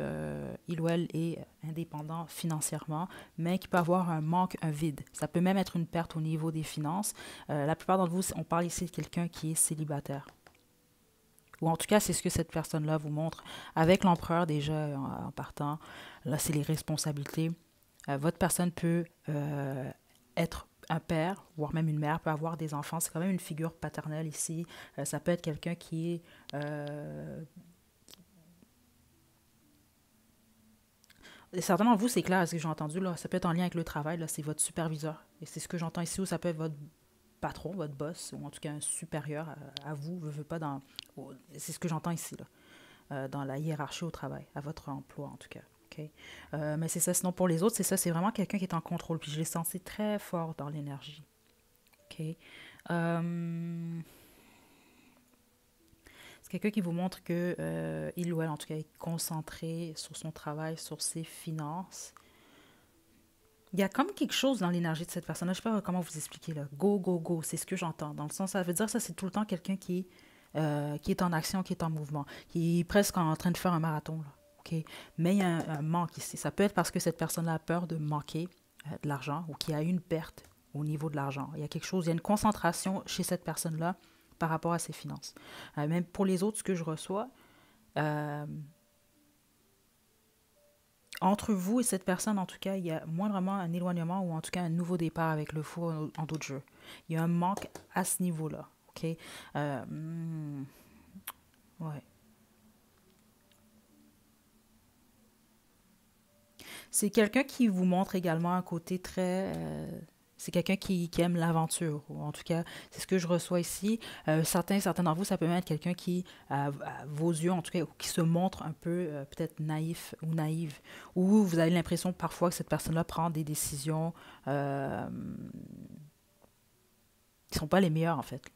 il ou elle est indépendant financièrement, mais qui peut avoir un manque, un vide. Ça peut même être une perte au niveau des finances. La plupart d'entre vous, on parle ici de quelqu'un qui est célibataire. Ou en tout cas, c'est ce que cette personne-là vous montre. Avec l'empereur, déjà, en partant, là, c'est les responsabilités. Votre personne peut être un père, voire même une mère peut avoir des enfants. C'est quand même une figure paternelle ici. Ça peut être quelqu'un qui est... certainement, vous, c'est clair, ce que j'ai entendu, là, ça peut être en lien avec le travail, là, c'est votre superviseur. Et c'est ce que j'entends ici, ou ça peut être votre patron, votre boss, ou en tout cas un supérieur à vous, veut pas dans... C'est ce que j'entends ici, là, dans la hiérarchie au travail, à votre emploi en tout cas. OK? Mais c'est ça, sinon pour les autres, c'est ça, c'est vraiment quelqu'un qui est en contrôle. Puis je l'ai senti très fort dans l'énergie. OK? C'est quelqu'un qui vous montre que il ou elle, en tout cas, est concentré sur son travail, sur ses finances. Il y a comme quelque chose dans l'énergie de cette personne-là. Je ne sais pas comment vous expliquer là. Go, go, go, c'est ce que j'entends. Dans le sens, ça veut dire que ça, c'est tout le temps quelqu'un qui est en action, qui est en mouvement, qui est presque en train de faire un marathon. Là. OK? Mais il y a un manque ici. Ça peut être parce que cette personne-là a peur de manquer de l'argent ou qu'il y a une perte au niveau de l'argent. Il y a quelque chose, il y a une concentration chez cette personne-là par rapport à ses finances. Même pour les autres, ce que je reçois, euh, entre vous et cette personne, en tout cas, il y a moindrement un éloignement ou en tout cas un nouveau départ avec le fou en d'autres jeux. Il y a un manque à ce niveau-là. OK? Ouais. C'est quelqu'un qui vous montre également un côté très... c'est quelqu'un qui aime l'aventure, ou en tout cas, c'est ce que je reçois ici. Certains d'entre vous, ça peut même être quelqu'un qui, à vos yeux, en tout cas, qui se montre un peu peut-être naïf ou naïve, ou vous avez l'impression parfois que cette personne-là prend des décisions qui ne sont pas les meilleures, en fait.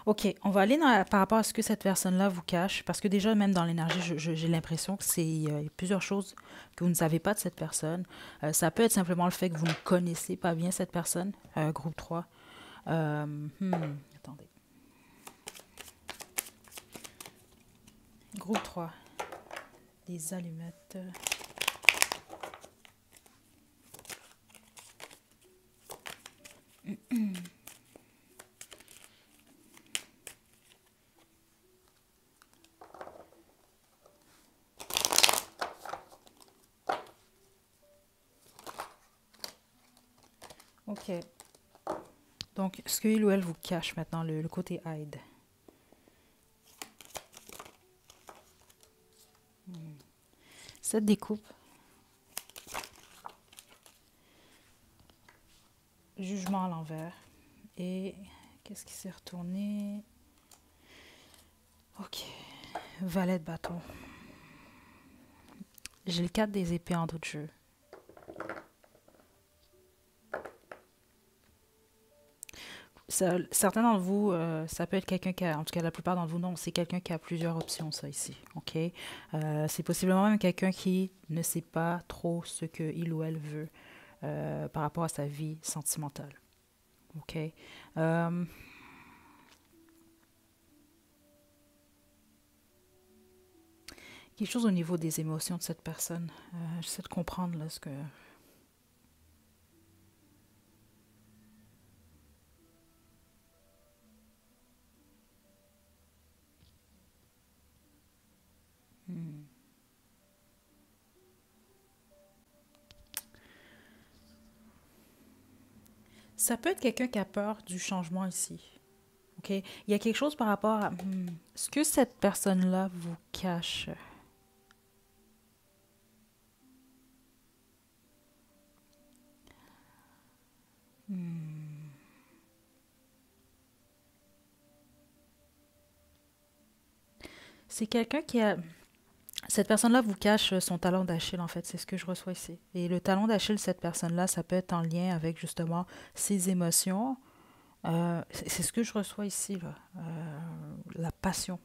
OK, on va aller par rapport à ce que cette personne-là vous cache, parce que déjà, même dans l'énergie, j'ai l'impression que c'est plusieurs choses que vous ne savez pas de cette personne. Ça peut être simplement le fait que vous ne connaissez pas bien cette personne, groupe 3. Attendez. Groupe 3, des allumettes. OK. Donc, ce qu'il ou elle vous cache maintenant, le côté aide. Cette découpe, jugement à l'envers. Et qu'est-ce qui s'est retourné? OK. Valet de bâton. J'ai le 4 des épées en dos de jeu. Certains d'entre vous, ça peut être quelqu'un qui a, en tout cas la plupart d'entre vous, non, c'est quelqu'un qui a plusieurs options, ça ici, ok? C'est possiblement même quelqu'un qui ne sait pas trop ce qu'il ou elle veut par rapport à sa vie sentimentale, ok? Quelque chose au niveau des émotions de cette personne. J'essaie de comprendre là, ce que... Ça peut être quelqu'un qui a peur du changement ici. OK? Il y a quelque chose par rapport à ce que cette personne-là vous cache. C'est quelqu'un qui a... Cette personne-là vous cache son talon d'Achille, en fait. C'est ce que je reçois ici. Et le talon d'Achille, cette personne-là, ça peut être en lien avec justement ses émotions. C'est ce que je reçois ici, là. La passion.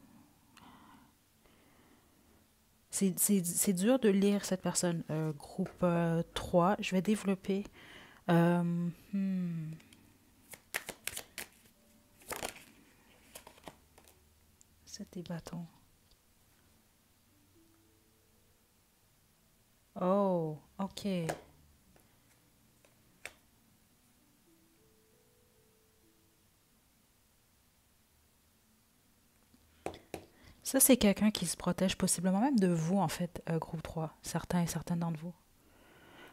C'est dur de lire cette personne. Groupe 3, je vais développer. Euh, hmm, C'était bâton. Oh, ok. Ça, c'est quelqu'un qui se protège possiblement même de vous, en fait, groupe 3, certains et certaines d'entre vous.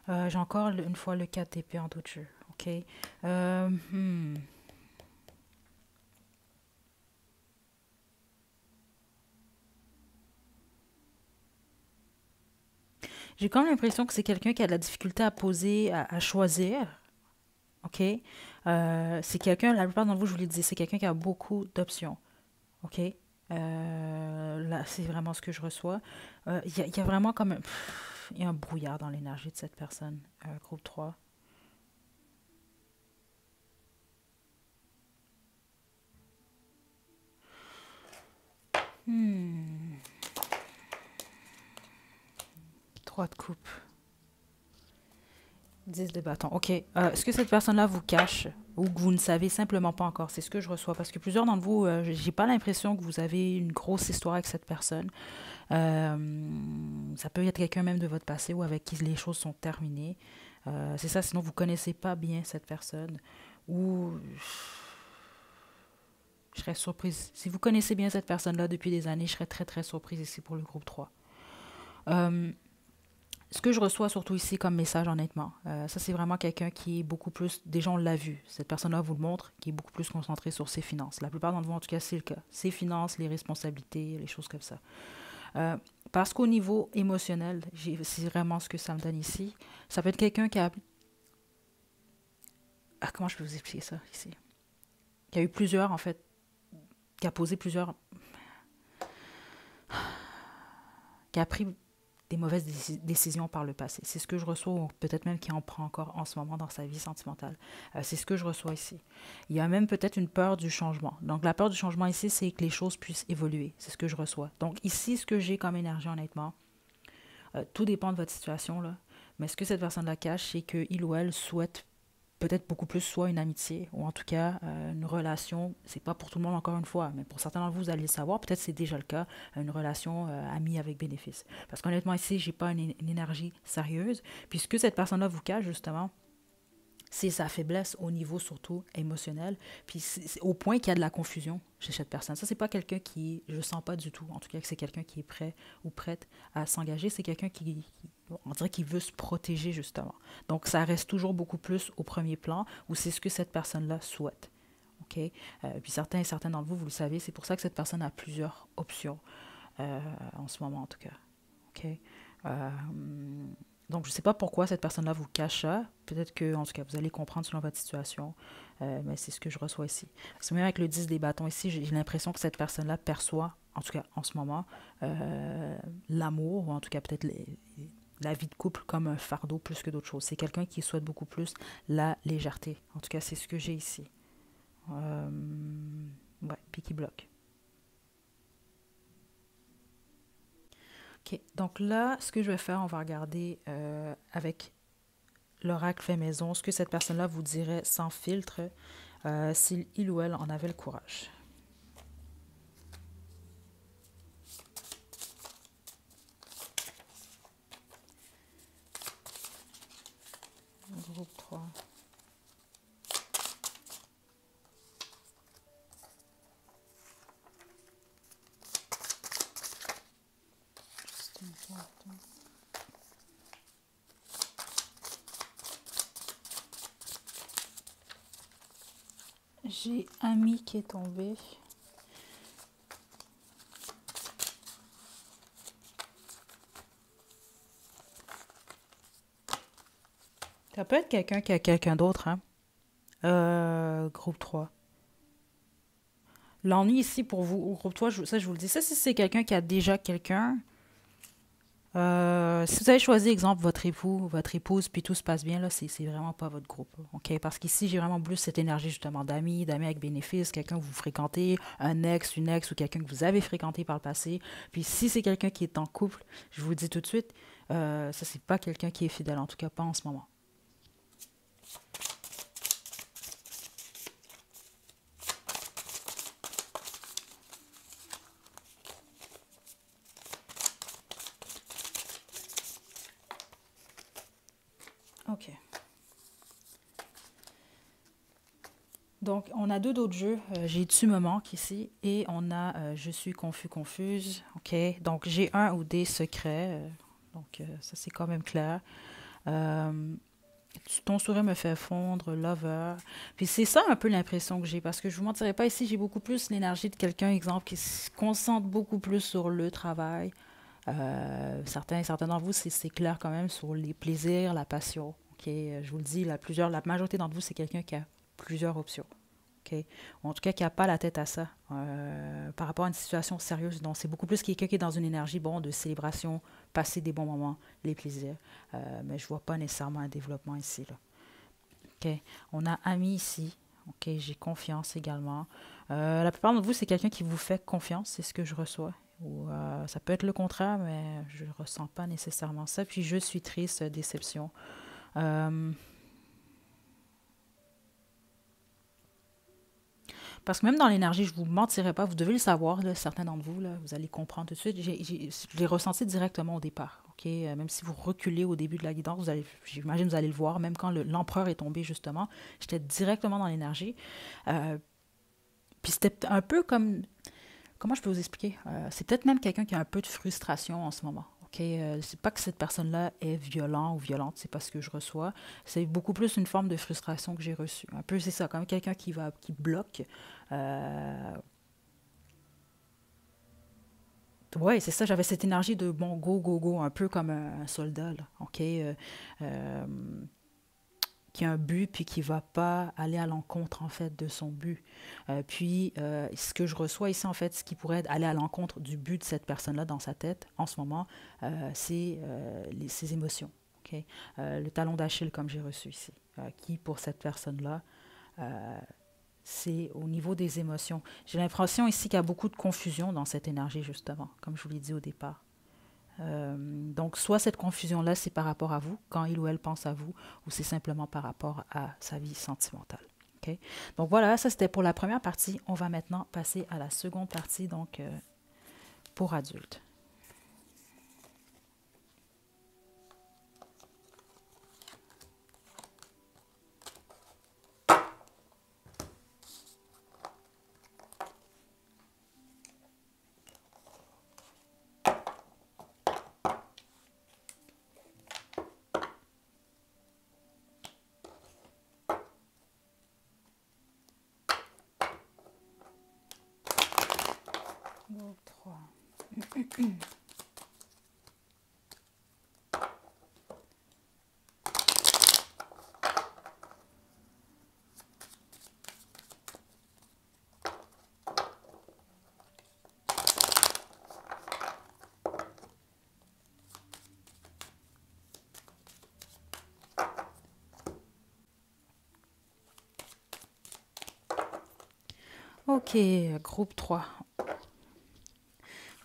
J'ai encore une fois le 4 d'épée en d'autres jeux. OK? Euh, hmm. J'ai quand même l'impression que c'est quelqu'un qui a de la difficulté à poser, à choisir. OK? C'est quelqu'un, la plupart d'entre vous, je vous l'ai dit, c'est quelqu'un qui a beaucoup d'options. OK? Là, c'est vraiment ce que je reçois. Il y a vraiment comme il y a un brouillard dans l'énergie de cette personne, groupe 3. Hmm. 3 de coupe. 10 de bâton. OK. Est-ce que cette personne-là vous cache ou que vous ne savez simplement pas encore? C'est ce que je reçois. Parce que plusieurs d'entre vous, j'ai pas l'impression que vous avez une grosse histoire avec cette personne. Ça peut être quelqu'un même de votre passé ou avec qui les choses sont terminées. C'est ça, sinon vous connaissez pas bien cette personne. Ou je serais surprise. Si vous connaissez bien cette personne-là depuis des années, je serais très très surprise ici pour le groupe 3. Euh, Ce que je reçois surtout ici comme message, honnêtement, ça c'est vraiment quelqu'un qui est beaucoup plus, déjà on l'a vu, cette personne-là vous le montre, qui est beaucoup plus concentré sur ses finances. La plupart d'entre vous, en tout cas, c'est le cas. Ses finances, les responsabilités, les choses comme ça. Parce qu'au niveau émotionnel, c'est vraiment ce que ça me donne ici. Ça peut être quelqu'un qui a... Ah, comment je peux vous expliquer ça ici? Qui a eu plusieurs, en fait, qui a posé plusieurs... qui a pris des mauvaises décisions par le passé. C'est ce que je reçois, ou peut-être même qui en prend encore en ce moment dans sa vie sentimentale. C'est ce que je reçois ici. Il y a même peut-être une peur du changement. Donc la peur du changement ici, c'est que les choses puissent évoluer. C'est ce que je reçois. Donc ici, ce que j'ai comme énergie, honnêtement, tout dépend de votre situation, là. Mais ce que cette personne-là cache, c'est qu'il ou elle souhaite peut-être beaucoup plus soit une amitié ou en tout cas une relation. C'est pas pour tout le monde encore une fois, mais pour certains d'entre vous, vous allez le savoir. Peut-être c'est déjà le cas, une relation amie avec bénéfice. Parce qu'honnêtement ici, j'ai pas une énergie sérieuse, puisque cette personne-là vous cache justement c'est sa faiblesse au niveau surtout émotionnel, puis c'est au point qu'il y a de la confusion chez cette personne. Ça, c'est pas quelqu'un qui, je sens pas du tout, en tout cas que c'est quelqu'un qui est prêt ou prête à s'engager, c'est quelqu'un on dirait qu'il veut se protéger justement. Donc, ça reste toujours beaucoup plus au premier plan, où c'est ce que cette personne-là souhaite. OK? Puis certains et certaines d'entre vous, vous le savez, c'est pour ça que cette personne a plusieurs options, en ce moment en tout cas. OK? Euh, donc, je ne sais pas pourquoi cette personne-là vous cache ça. Peut-être que, en tout cas, vous allez comprendre selon votre situation. Mais c'est ce que je reçois ici. Parce que même avec le 10 des bâtons ici, j'ai l'impression que cette personne-là perçoit, en tout cas en ce moment, l'amour, ou en tout cas peut-être la vie de couple comme un fardeau plus que d'autres choses. C'est quelqu'un qui souhaite beaucoup plus la légèreté. En tout cas, c'est ce que j'ai ici. Euh, ouais, puis qui bloque. OK. Donc là, ce que je vais faire, on va regarder avec l'oracle fait maison, ce que cette personne-là vous dirait sans filtre, s'il il ou elle en avait le courage. Groupe 3. Juste une carte. J'ai Ami qui est tombé. Ça peut être quelqu'un qui a quelqu'un d'autre, hein? Groupe 3. L'ennui ici pour vous, au groupe 3, ça je vous le dis, ça si c'est quelqu'un qui a déjà quelqu'un, si vous avez choisi, exemple, votre époux, votre épouse, puis tout se passe bien, là, c'est vraiment pas votre groupe. OK? Parce qu'ici, j'ai vraiment plus cette énergie, justement, d'amis avec bénéfice, quelqu'un que vous fréquentez, un ex, une ex, ou quelqu'un que vous avez fréquenté par le passé. Puis si c'est quelqu'un qui est en couple, je vous le dis tout de suite, ça, c'est pas quelqu'un qui est fidèle, en tout cas pas en ce moment. OK. Donc, on a deux d'autres jeux. J'ai Tu me manques ici et on a Je suis confus, confuse. OK? Donc, j'ai un ou des secrets. Donc, ça, c'est quand même clair. Euh, Ton sourire me fait fondre, lover. Puis c'est ça un peu l'impression que j'ai, parce que je vous mentirais pas, ici, j'ai beaucoup plus l'énergie de quelqu'un, exemple, qui se concentre beaucoup plus sur le travail. Certains d'entre vous, c'est clair quand même sur les plaisirs, la passion. OK? Je vous le dis, la majorité d'entre vous, c'est quelqu'un qui a plusieurs options. OK? Ou en tout cas, qui n'a pas la tête à ça par rapport à une situation sérieuse. Donc, c'est beaucoup plus quelqu'un qui est dans une énergie bon, de célébration, passer des bons moments, les plaisirs. Mais je ne vois pas nécessairement un développement ici. Là. OK? On a ami ici. OK, j'ai confiance également. La plupart d'entre vous, c'est quelqu'un qui vous fait confiance, c'est ce que je reçois. Ou ça peut être le contraire, mais je ne ressens pas nécessairement ça. Puis je suis triste, déception. Euh, Parce que même dans l'énergie, je ne vous mentirai pas, vous devez le savoir, là, certains d'entre vous, là, vous allez comprendre tout de suite. Je l'ai ressenti directement au départ. OK? Même si vous reculez au début de la guidance, j'imagine que vous allez le voir, même quand l'empereur est tombé, justement, j'étais directement dans l'énergie. Euh, Puis c'était un peu comme. Comment je peux vous expliquer? C'est peut-être même quelqu'un qui a un peu de frustration en ce moment. OK? C'est pas que cette personne-là est violente ou violente, c'est pas ce que je reçois. C'est beaucoup plus une forme de frustration que j'ai reçue. Un peu, c'est ça, comme quelqu'un qui bloque. Euh, ouais, c'est ça, j'avais cette énergie de bon, go, go, go, un peu comme un soldat, là, OK? Euh, qui a un but puis qui va pas aller à l'encontre en fait de son but. Ce que je reçois ici en fait, ce qui pourrait aller à l'encontre du but de cette personne-là dans sa tête en ce moment, c'est ses émotions. Ok. Le talon d'Achille comme j'ai reçu ici, qui pour cette personne-là, euh, c'est au niveau des émotions. J'ai l'impression ici qu'il y a beaucoup de confusion dans cette énergie justement, comme je vous l'ai dit au départ. Donc, soit cette confusion-là, c'est par rapport à vous, quand il ou elle pense à vous, ou c'est simplement par rapport à sa vie sentimentale. OK? Donc voilà, ça c'était pour la première partie. On va maintenant passer à la seconde partie, donc pour adultes. Groupe 3. OK, groupe 3.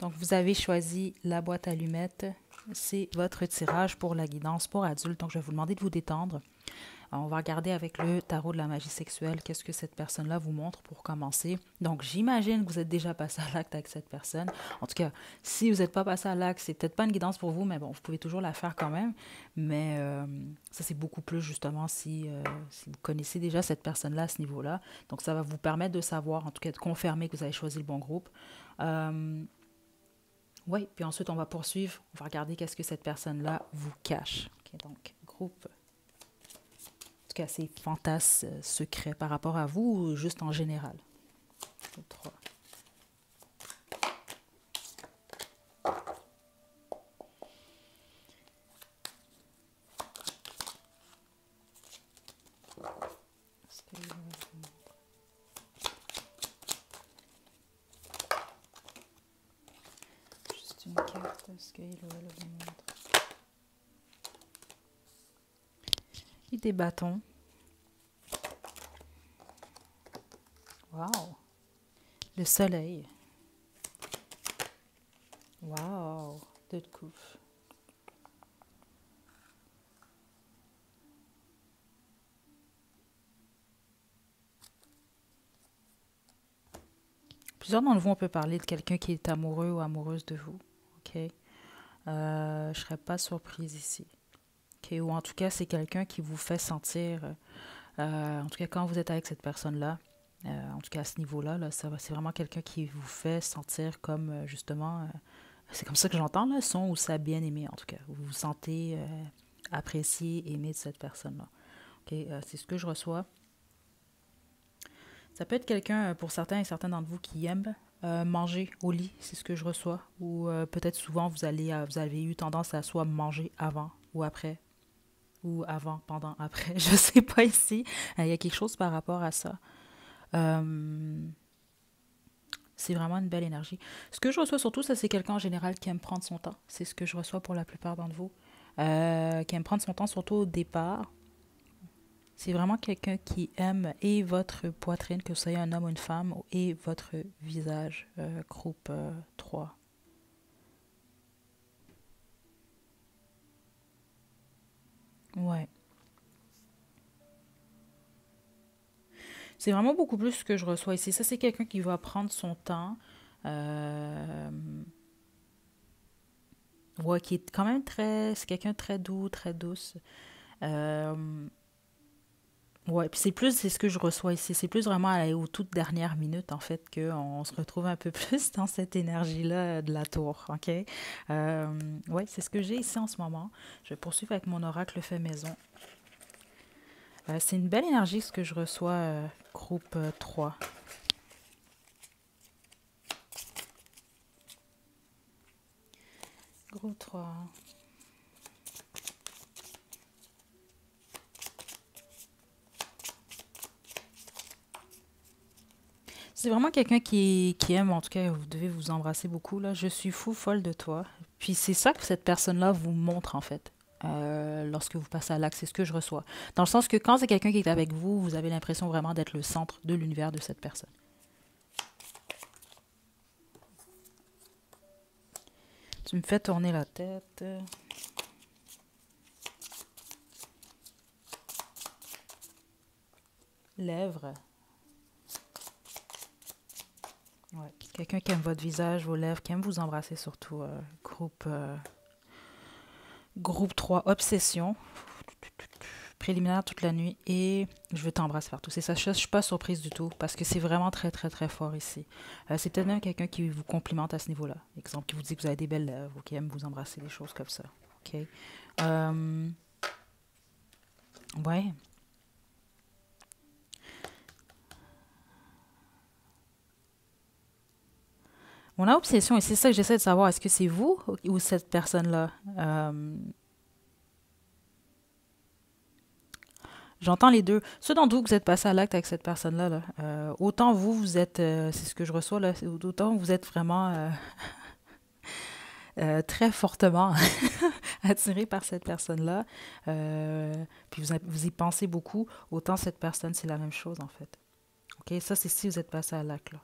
Donc, vous avez choisi la boîte allumette. C'est votre tirage pour la guidance pour adultes. Donc, je vais vous demander de vous détendre. On va regarder avec le tarot de la magie sexuelle qu'est-ce que cette personne-là vous montre pour commencer. Donc, j'imagine que vous êtes déjà passé à l'acte avec cette personne. En tout cas, si vous n'êtes pas passé à l'acte, c'est peut-être pas une guidance pour vous, mais bon, vous pouvez toujours la faire quand même. Mais ça, c'est beaucoup plus justement si vous connaissez déjà cette personne-là à ce niveau-là. Donc, ça va vous permettre de savoir, en tout cas de confirmer que vous avez choisi le bon groupe. Oui, puis ensuite, on va poursuivre. On va regarder qu'est-ce que cette personne-là vous cache. OK, donc, groupe en tout cas, ces fantasmes secrets par rapport à vous ou juste en général. 3. Juste une carte, est-ce qu'il ou elle vous montre? Et des bâtons. Wow! Le soleil. Wow! Deux de coupe. Plusieurs d'entre vous, on peut parler de quelqu'un qui est amoureux ou amoureuse de vous. OK? Je ne serais pas surprise ici. OK? Ou en tout cas, c'est quelqu'un qui vous fait sentir, en tout cas quand vous êtes avec cette personne-là, En tout cas, à ce niveau-là, là, c'est vraiment quelqu'un qui vous fait sentir comme, justement, c'est comme ça que j'entends, là, son ou sa bien-aimée, en tout cas. Vous vous sentez apprécié, aimé de cette personne-là. OK? C'est ce que je reçois. Ça peut être quelqu'un, pour certains et certains d'entre vous, qui aime manger au lit, c'est ce que je reçois. Ou peut-être souvent, vous avez eu tendance à soit manger avant ou après, ou avant, pendant, après. Je sais pas ici. Il y a quelque chose par rapport à ça. Euh, c'est vraiment une belle énergie. Ce que je reçois surtout, ça c'est quelqu'un en général qui aime prendre son temps. C'est ce que je reçois pour la plupart d'entre vous. Qui aime prendre son temps, surtout au départ. C'est vraiment quelqu'un qui aime et votre poitrine, que vous soyez un homme ou une femme, et votre visage, groupe 3. Ouais. C'est vraiment beaucoup plus ce que je reçois ici. Ça, c'est quelqu'un qui va prendre son temps. Euh, ouais, qui est quand même très... C'est quelqu'un de très doux, très douce. Euh, ouais, puis c'est ce que je reçois ici. C'est plus vraiment aux toutes dernières minutes, en fait, qu'on se retrouve un peu plus dans cette énergie-là de la tour, OK? Ouais, c'est ce que j'ai ici en ce moment. Je vais poursuivre avec mon oracle fait maison. C'est une belle énergie, ce que je reçois, groupe 3. Groupe 3. C'est vraiment quelqu'un qui aime, en tout cas, vous devez vous embrasser beaucoup, là. Je suis fou, folle de toi. Puis c'est ça que cette personne-là vous montre, en fait, lorsque vous passez à l'acte. C'est ce que je reçois. Dans le sens que quand c'est quelqu'un qui est avec vous, vous avez l'impression vraiment d'être le centre de l'univers de cette personne. Tu me fais tourner la tête. Lèvres. Ouais. Quelqu'un qui aime votre visage, vos lèvres, qui aime vous embrasser surtout. Groupe 3, obsession. Préliminaire toute la nuit et je veux t'embrasser partout. C'est ça, je suis pas surprise du tout parce que c'est vraiment très, très, très fort ici. C'est peut-être même quelqu'un qui vous complimente à ce niveau-là. Exemple, qui vous dit que vous avez des belles lèvres ou qui aime vous embrasser, des choses comme ça. OK? Euh, ouais. Mon obsession, et c'est ça que j'essaie de savoir, est-ce que c'est vous ou cette personne-là? J'entends les deux. Ceux d'entre vous que vous êtes passé à l'acte avec cette personne-là, là, autant vous, vous êtes, c'est ce que je reçois, là, autant vous êtes vraiment très fortement attiré par cette personne-là, puis vous y pensez beaucoup, autant cette personne, c'est la même chose, en fait. OK? Ça, c'est si vous êtes passé à l'acte, là.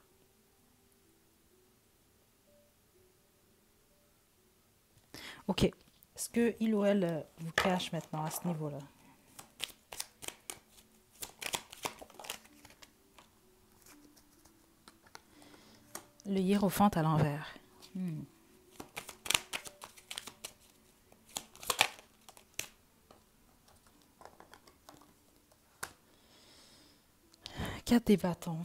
OK. Est-ce que il ou elle vous cache maintenant à ce niveau-là? Le hiérophant à l'envers. Hmm. 4 des bâtons.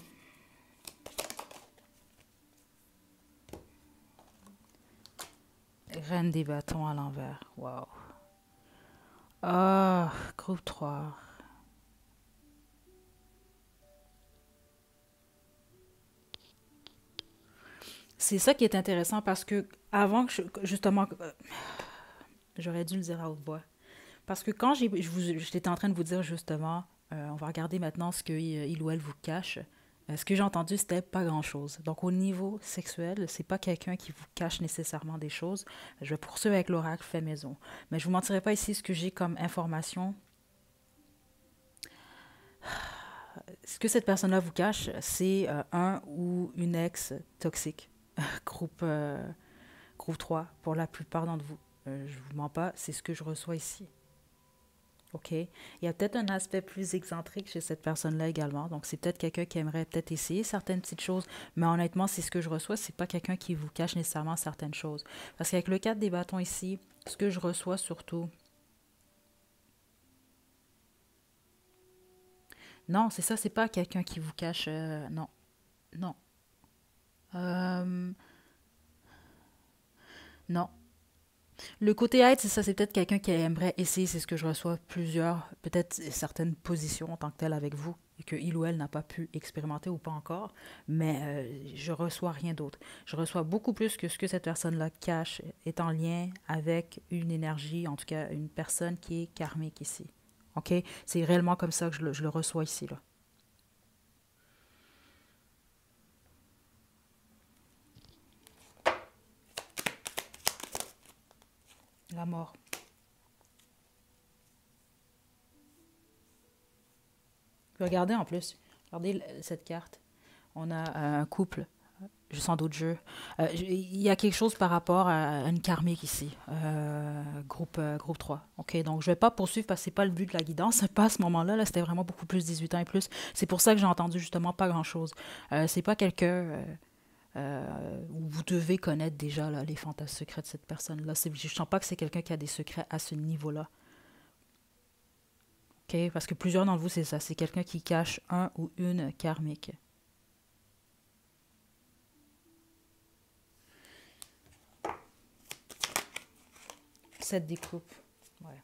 Reine des bâtons à l'envers. Wow. Ah, groupe 3. C'est ça qui est intéressant parce que avant que justement, j'aurais dû le dire à haute voix. Parce que quand j'étais en train de vous dire justement, on va regarder maintenant ce qu'il ou elle vous cache. Ce que j'ai entendu, c'était pas grand-chose. Donc au niveau sexuel, c'est pas quelqu'un qui vous cache nécessairement des choses. Je vais poursuivre avec l'oracle fait maison. Mais je vous mentirai pas ici ce que j'ai comme information. Ce que cette personne-là vous cache, c'est un ou une ex toxique. Groupe, groupe 3 pour la plupart d'entre vous. Je vous mens pas, c'est ce que je reçois ici. OK? Il y a peut-être un aspect plus excentrique chez cette personne-là également. Donc, c'est peut-être quelqu'un qui aimerait peut-être essayer certaines petites choses. Mais honnêtement, c'est ce que je reçois. C'est pas quelqu'un qui vous cache nécessairement certaines choses. Parce qu'avec le 4 des bâtons ici, ce que je reçois surtout, Non, c'est ça, c'est pas quelqu'un qui vous cache. Non, non. Euh, non. Le côté aide, c'est ça, c'est peut-être quelqu'un qui aimerait essayer, c'est ce que je reçois plusieurs, peut-être certaines positions en tant que telle avec vous, et que il ou elle n'a pas pu expérimenter ou pas encore, mais je reçois rien d'autre. Je reçois beaucoup plus que ce que cette personne-là cache est en lien avec une énergie, en tout cas une personne qui est karmique ici. OK? C'est réellement comme ça que je le reçois ici, là. La mort. Regardez en plus, regardez cette carte. On a un couple, sans d'autres jeux. Il y a quelque chose par rapport à une karmique ici, groupe 3. OK, donc je ne vais pas poursuivre parce que ce n'est pas le but de la guidance. Pas à ce moment-là, là, c'était vraiment beaucoup plus 18 ans et plus. C'est pour ça que j'ai entendu justement pas grand-chose. C'est pas quelqu'un où vous devez connaître déjà là, les fantasmes secrets de cette personne-là. Je ne sens pas que c'est quelqu'un qui a des secrets à ce niveau-là. OK, parce que plusieurs d'entre vous, c'est ça. C'est quelqu'un qui cache un ou une karmique. 7 découpes. Ouais.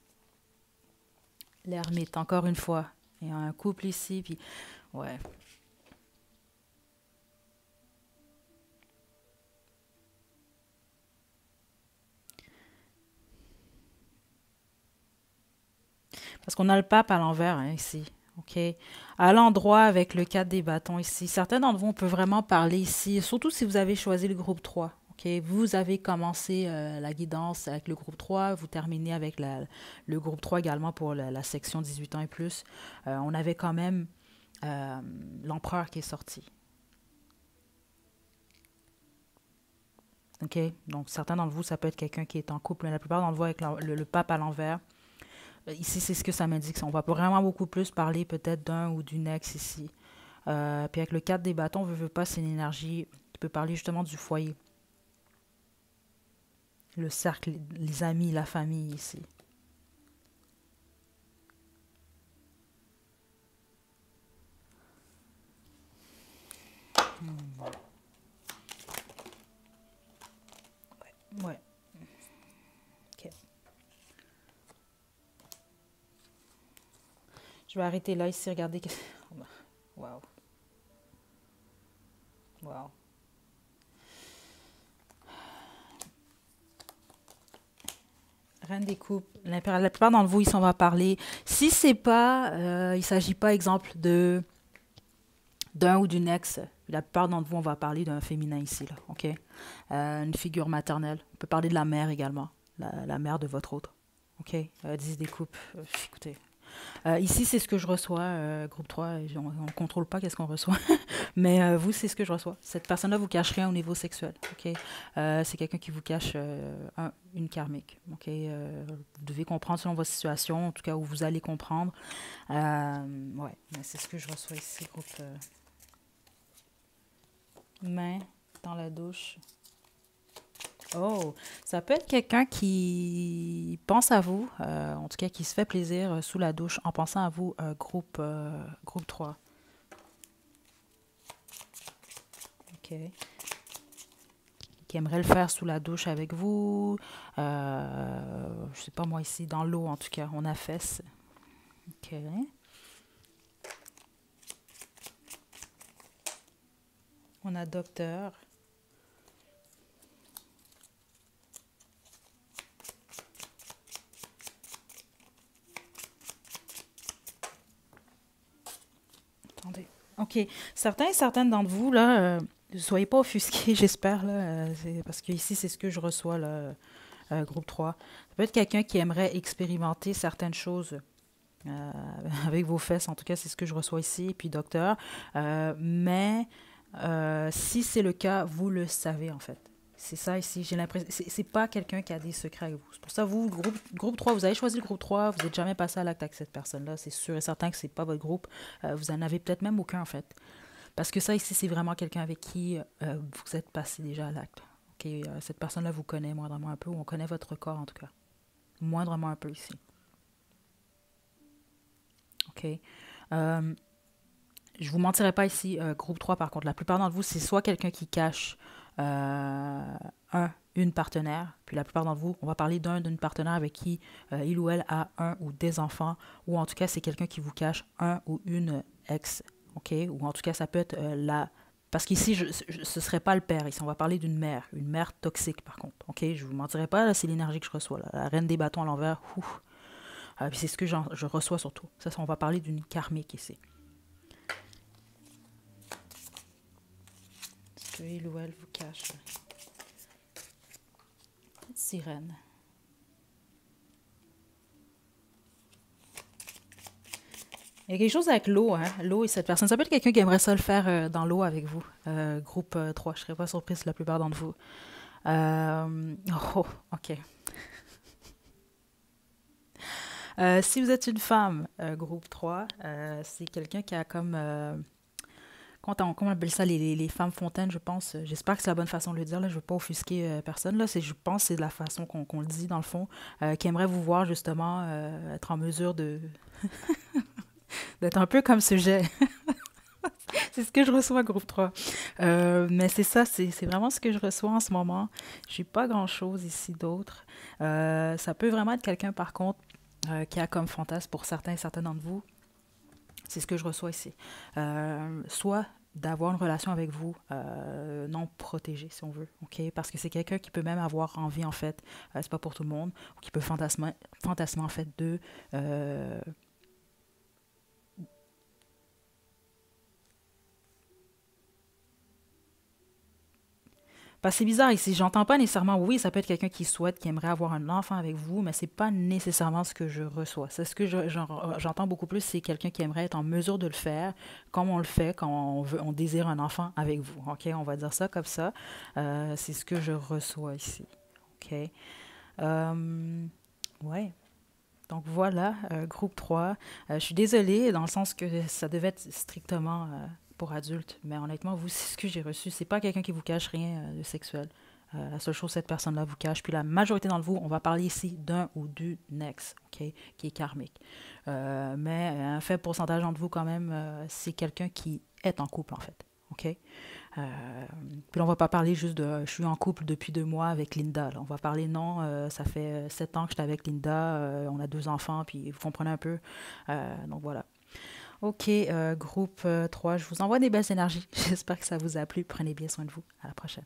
L'ermite, encore une fois. Il y a un couple ici, puis ouais. Parce qu'on a le pape à l'envers hein, ici. OK. À l'endroit avec le 4 des bâtons ici. Certains d'entre vous, on peut vraiment parler ici, surtout si vous avez choisi le groupe 3. OK. Vous avez commencé la guidance avec le groupe 3. Vous terminez avec le groupe 3 également pour la section 18 ans et plus. On avait quand même euh, l'empereur qui est sorti. OK. Donc, certains d'entre vous, ça peut être quelqu'un qui est en couple, mais la plupart d'entre vous avec le pape à l'envers. Ici, c'est ce que ça m'indique. On va vraiment beaucoup plus parler peut-être d'un ou d'une ex ici. Puis avec le 4 des bâtons, veut pas, c'est une énergie qui peut parler justement du foyer. Le cercle, les amis, la famille ici. Ouais. OK. Je vais arrêter là ici, regardez. Wow. Wow. Reine des coupes, l'impérial. La plupart d'entre vous, ils s'en va parler. Si c'est pas, il s'agit pas, exemple, d'un ou d'une ex. La plupart d'entre vous, on va parler d'un féminin ici, là, OK? Une figure maternelle. On peut parler de la mère également, la mère de votre autre. OK? 10 découpes. Écoutez. Ici, c'est ce que je reçois, groupe 3. On ne contrôle pas qu'est-ce qu'on reçoit. Mais vous, c'est ce que je reçois. Cette personne-là vous cache rien au niveau sexuel. OK? C'est quelqu'un qui vous cache une karmique. OK? Vous devez comprendre selon votre situation, en tout cas où vous allez comprendre. Ouais, mais c'est ce que je reçois ici, groupe main dans la douche. Oh, ça peut être quelqu'un qui pense à vous, en tout cas qui se fait plaisir sous la douche en pensant à vous, groupe 3. OK. Qui aimerait le faire sous la douche avec vous. Je sais pas moi ici, dans l'eau en tout cas, on affaisse. OK. On a docteur. Attendez. OK. Certains et certaines d'entre vous, là, ne soyez pas offusqués, j'espère, là, parce que ici, c'est ce que je reçois, là, groupe 3. Ça peut être quelqu'un qui aimerait expérimenter certaines choses avec vos fesses, en tout cas, c'est ce que je reçois ici, et puis docteur. Mais si c'est le cas, vous le savez, en fait. C'est ça ici, j'ai l'impression. C'est pas quelqu'un qui a des secrets avec vous. C'est pour ça, vous, groupe 3, vous avez choisi le groupe 3, vous n'êtes jamais passé à l'acte avec cette personne-là. C'est sûr et certain que c'est pas votre groupe. Vous en avez peut-être même aucun, en fait. Parce que ça, ici, c'est vraiment quelqu'un avec qui vous êtes passé déjà à l'acte. OK, cette personne-là vous connaît moindrement un peu, ou on connaît votre corps, en tout cas. Moindrement un peu ici. OK. Je vous mentirai pas ici, groupe 3 par contre, la plupart d'entre vous, c'est soit quelqu'un qui cache une partenaire, puis la plupart d'entre vous, on va parler d'une partenaire avec qui il ou elle a un ou des enfants, ou en tout cas, c'est quelqu'un qui vous cache un ou une ex, ok? Ou en tout cas, ça peut être la... Parce qu'ici, ce serait pas le père, ici, on va parler une mère toxique par contre, ok? Je vous mentirai pas, là, c'est l'énergie que je reçois, là. La reine des bâtons à l'envers, ouf. Puis c'est ce que je reçois surtout. Ça, on va parler d'une karmique ici. Est-ce qu'il ou elle vous cache? Sirène. Il y a quelque chose avec l'eau, hein? L'eau et cette personne. Ça peut être quelqu'un qui aimerait ça le faire dans l'eau avec vous. Groupe 3, je ne serais pas surprise la plupart d'entre vous. Oh, ok. Si vous êtes une femme, groupe 3, c'est quelqu'un qui a comme... comment on appelle ça, les femmes fontaines, je pense. J'espère que c'est la bonne façon de le dire. Là. Je ne veux pas offusquer personne. Là. Je pense que c'est de la façon qu'on le dit, dans le fond. Qui aimerait vous voir, justement, être en mesure d'être un peu comme ce jet. C'est ce que je reçois, groupe 3. Mais c'est ça, c'est vraiment ce que je reçois en ce moment. Je n'ai pas grand-chose ici d'autre. Ça peut vraiment être quelqu'un, par contre, qui a comme fantasme pour certains et certaines d'entre vous. C'est ce que je reçois ici. Soit d'avoir une relation avec vous non protégée, si on veut, ok? Parce que c'est quelqu'un qui peut même avoir envie, en fait, c'est pas pour tout le monde, ou qui peut fantasmer en fait, de... Parce que c'est bizarre ici, j'entends pas nécessairement, oui, ça peut être quelqu'un qui souhaite, qui aimerait avoir un enfant avec vous, mais c'est pas nécessairement ce que je reçois. C'est ce que j'entends beaucoup plus, c'est quelqu'un qui aimerait être en mesure de le faire, comme on le fait quand on désire un enfant avec vous. OK, on va dire ça comme ça. C'est ce que je reçois ici. OK. Euh, ouais. Donc voilà, groupe 3. Je suis désolée dans le sens que ça devait être strictement pour adultes, mais honnêtement, vous, c'est ce que j'ai reçu. C'est pas quelqu'un qui vous cache rien de sexuel. La seule chose que cette personne-là vous cache, puis la majorité d'entre vous, on va parler ici d'un ou d'une ex, ok, qui est karmique. Mais un faible pourcentage d'entre vous, quand même, c'est quelqu'un qui est en couple, en fait. OK? Puis là, on va pas parler juste de je suis en couple depuis 2 mois avec Linda. Là. On va parler non, ça fait 7 ans que j'étais avec Linda, on a 2 enfants, puis vous comprenez un peu. Donc voilà. Ok, groupe 3, je vous envoie des belles énergies. J'espère que ça vous a plu. Prenez bien soin de vous. À la prochaine.